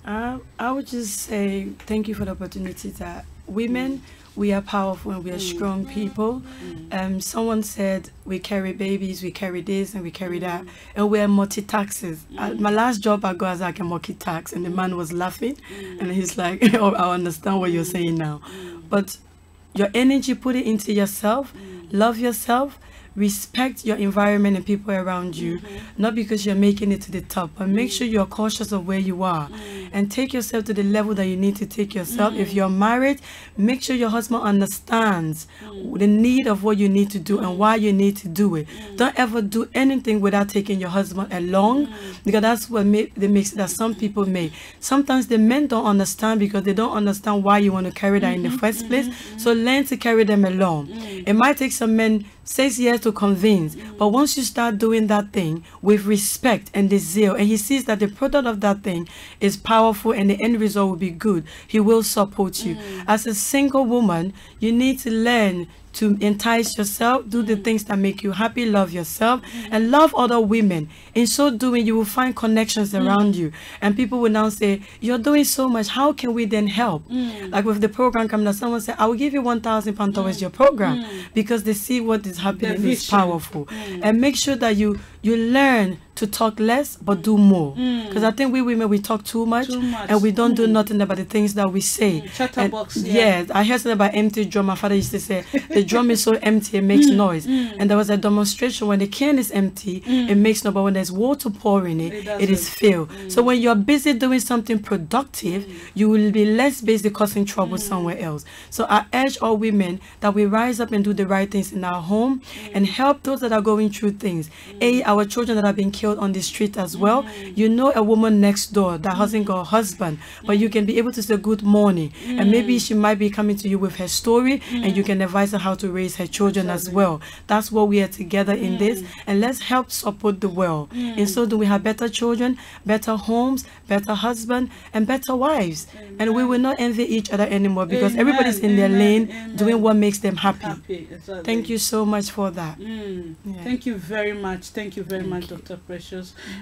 [SPEAKER 2] I would just say thank you for the opportunity that women, we are powerful and we are strong people. Someone said we carry babies, we carry this and we carry that, and we're multitaskers. My last job I got as like a multitask, and the man was laughing, and he's like, oh, I understand what you're saying now. But your energy, put it into yourself, love yourself, respect your environment and people around you, not because you're making it to the top, but make sure you're cautious of where you are and take yourself to the level that you need to take yourself. If you're married, make sure your husband understands the need of what you need to do and why you need to do it. Don't ever do anything without taking your husband along, because that's what the mix that some people make. Sometimes the men don't understand because they don't understand why you want to carry that in the first place. So learn to carry them along. It might take some men 6 years to convince, but once you start doing that thing with respect and the zeal, and he sees that the product of that thing is powerful and the end result will be good, he will support you. As a single woman, you need to learn to entice yourself, do the things that make you happy, love yourself, and love other women. In so doing, you will find connections around you, and people will now say, you're doing so much, how can we then help? Like with the program coming up, someone said, I will give you £1,000 towards your program, because they see what is happening is powerful. And make sure that you learn to talk less but do more, because I think we women, we talk too much and we don't do nothing about the things that we say.
[SPEAKER 3] Chatterbox,
[SPEAKER 2] yes, I heard something about empty drum. My father used to say the drum is so empty it makes noise, and there was a demonstration when the can is empty it makes noise, but when there's water pouring it is filled. So when you're busy doing something productive, you will be less busy causing trouble somewhere else. So I urge all women that we rise up and do the right things in our home and help those that are going through things. Our children that have been killed on the street as well. You know a woman next door that hasn't got a husband, but you can be able to say good morning, and maybe she might be coming to you with her story, and you can advise her how to raise her children as well. That's what we are together in this, and let's help support the world. And so do we have better children, better homes, better husband, and better wives. And we will not envy each other anymore, because everybody's in their lane doing what makes them happy.
[SPEAKER 3] Exactly.
[SPEAKER 2] Thank you so much for that.
[SPEAKER 3] Thank you very much. Thank you very much, Dr. Precious.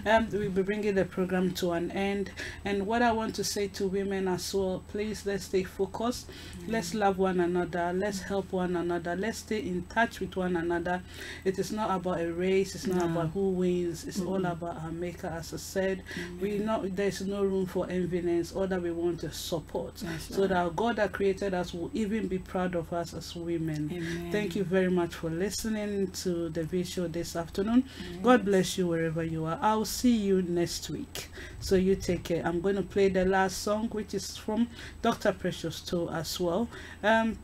[SPEAKER 3] We'll be bringing the program to an end, and what I want to say to women as well, please, let's stay focused. Let's love one another, let's help one another, let's stay in touch with one another. It is not about a race, it's not about who wins, it's all about our maker. As I said, we know there's no room for enviness, or that we want to support, so that our God that created us will even be proud of us as women. Thank you very much for listening to the visual this afternoon. God bless you wherever you are. I'll see you next week, so you take care. I'm going to play the last song, which is from Dr. Precious too as well.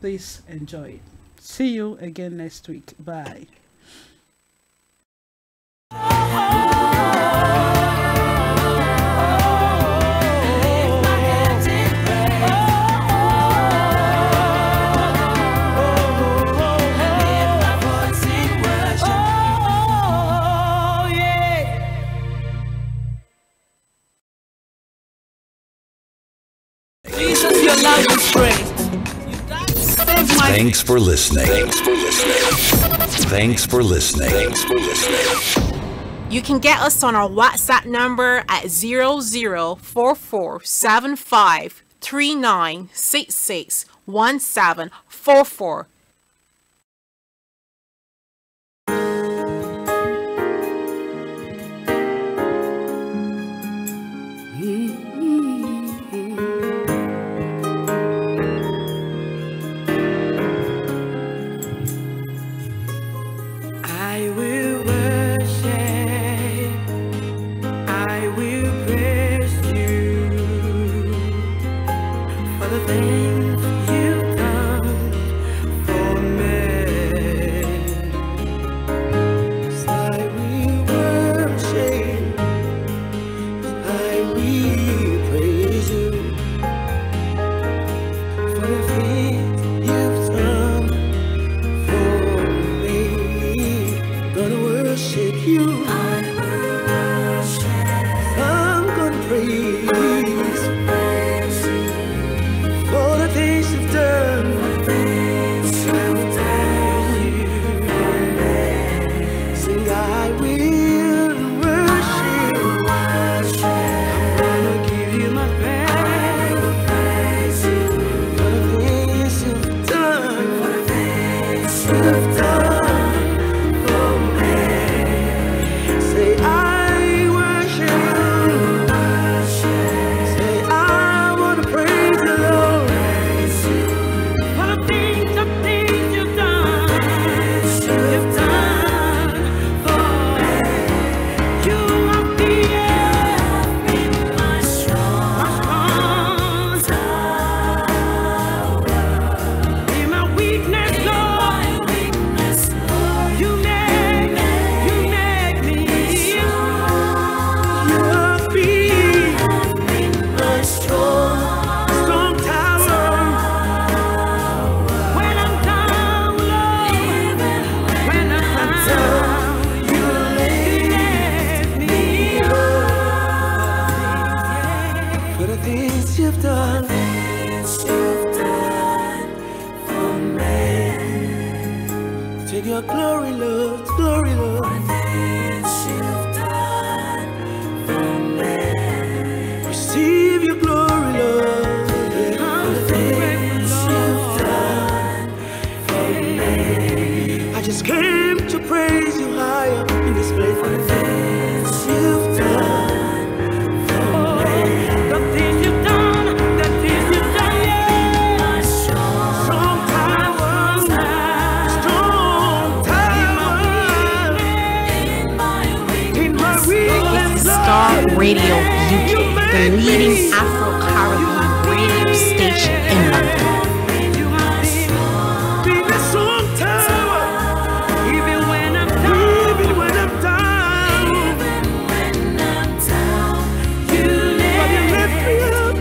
[SPEAKER 3] Please enjoy it. See you again next week. Bye.
[SPEAKER 1] Jesus, your love is great.
[SPEAKER 5] Thanks for listening. Thanks for listening. Thanks for listening. Thanks for listening.
[SPEAKER 6] You can get us on our WhatsApp number at 00447539661744.
[SPEAKER 1] Things you've done for me. your glory, Lord, glory, Lord.
[SPEAKER 7] For the things you've done for me.
[SPEAKER 1] Receive your glory, Lord.
[SPEAKER 7] For the things you've done for me.
[SPEAKER 1] I just came to praise you higher in this place.
[SPEAKER 7] For the things you've done for me.
[SPEAKER 1] The things you've done, the things you've done, yeah.
[SPEAKER 7] My strong
[SPEAKER 1] Strong tower, strong tower.
[SPEAKER 7] in my
[SPEAKER 1] In my weakness,
[SPEAKER 6] Starr Radio UK, the leading Afro-Caribbean radio station in London.
[SPEAKER 1] you have been a strong tower. Even when I'm down, even when I'm down,
[SPEAKER 7] you
[SPEAKER 1] Lord, you lift me up.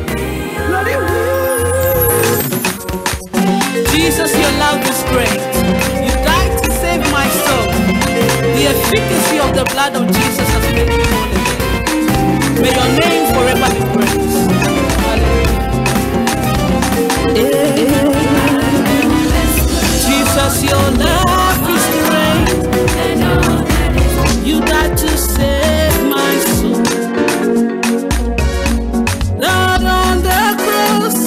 [SPEAKER 1] Lord, you will.
[SPEAKER 3] Jesus, your love is great. You died to save my soul. The efficacy of the blood of Jesus has made me born again. May your name forever be praised. Hallelujah. Jesus, your love is great. You died to save my soul. Lord, on the cross,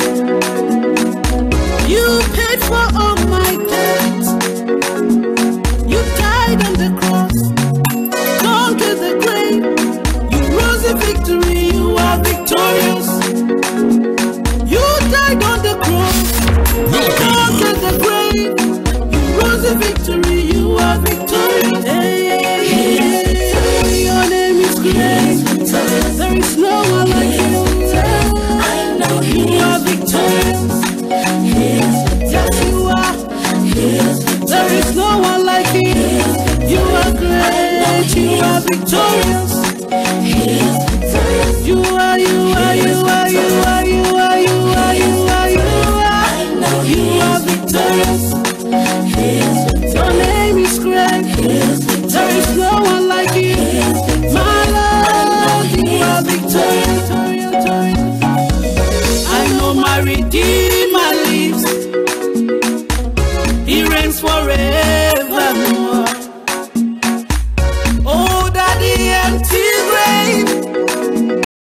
[SPEAKER 3] you paid for all my debts. You died on the cross, conquered the grave. You rose in victory, you are victorious. You died on the cross, conquered the grave. You rose in victory, you are victorious. Your name is great. There is no one like you.
[SPEAKER 7] I know
[SPEAKER 3] You are victorious. Yes, you are. There is no one like you. You are great. You are victorious. You are, you are, you are, you are, you are, you are, you are, you are. You are victorious. Your name is great. There is no one like you. My Lord, you are victorious. I know my Redeemer lives. He reigns forevermore. Oh, Daddy, empty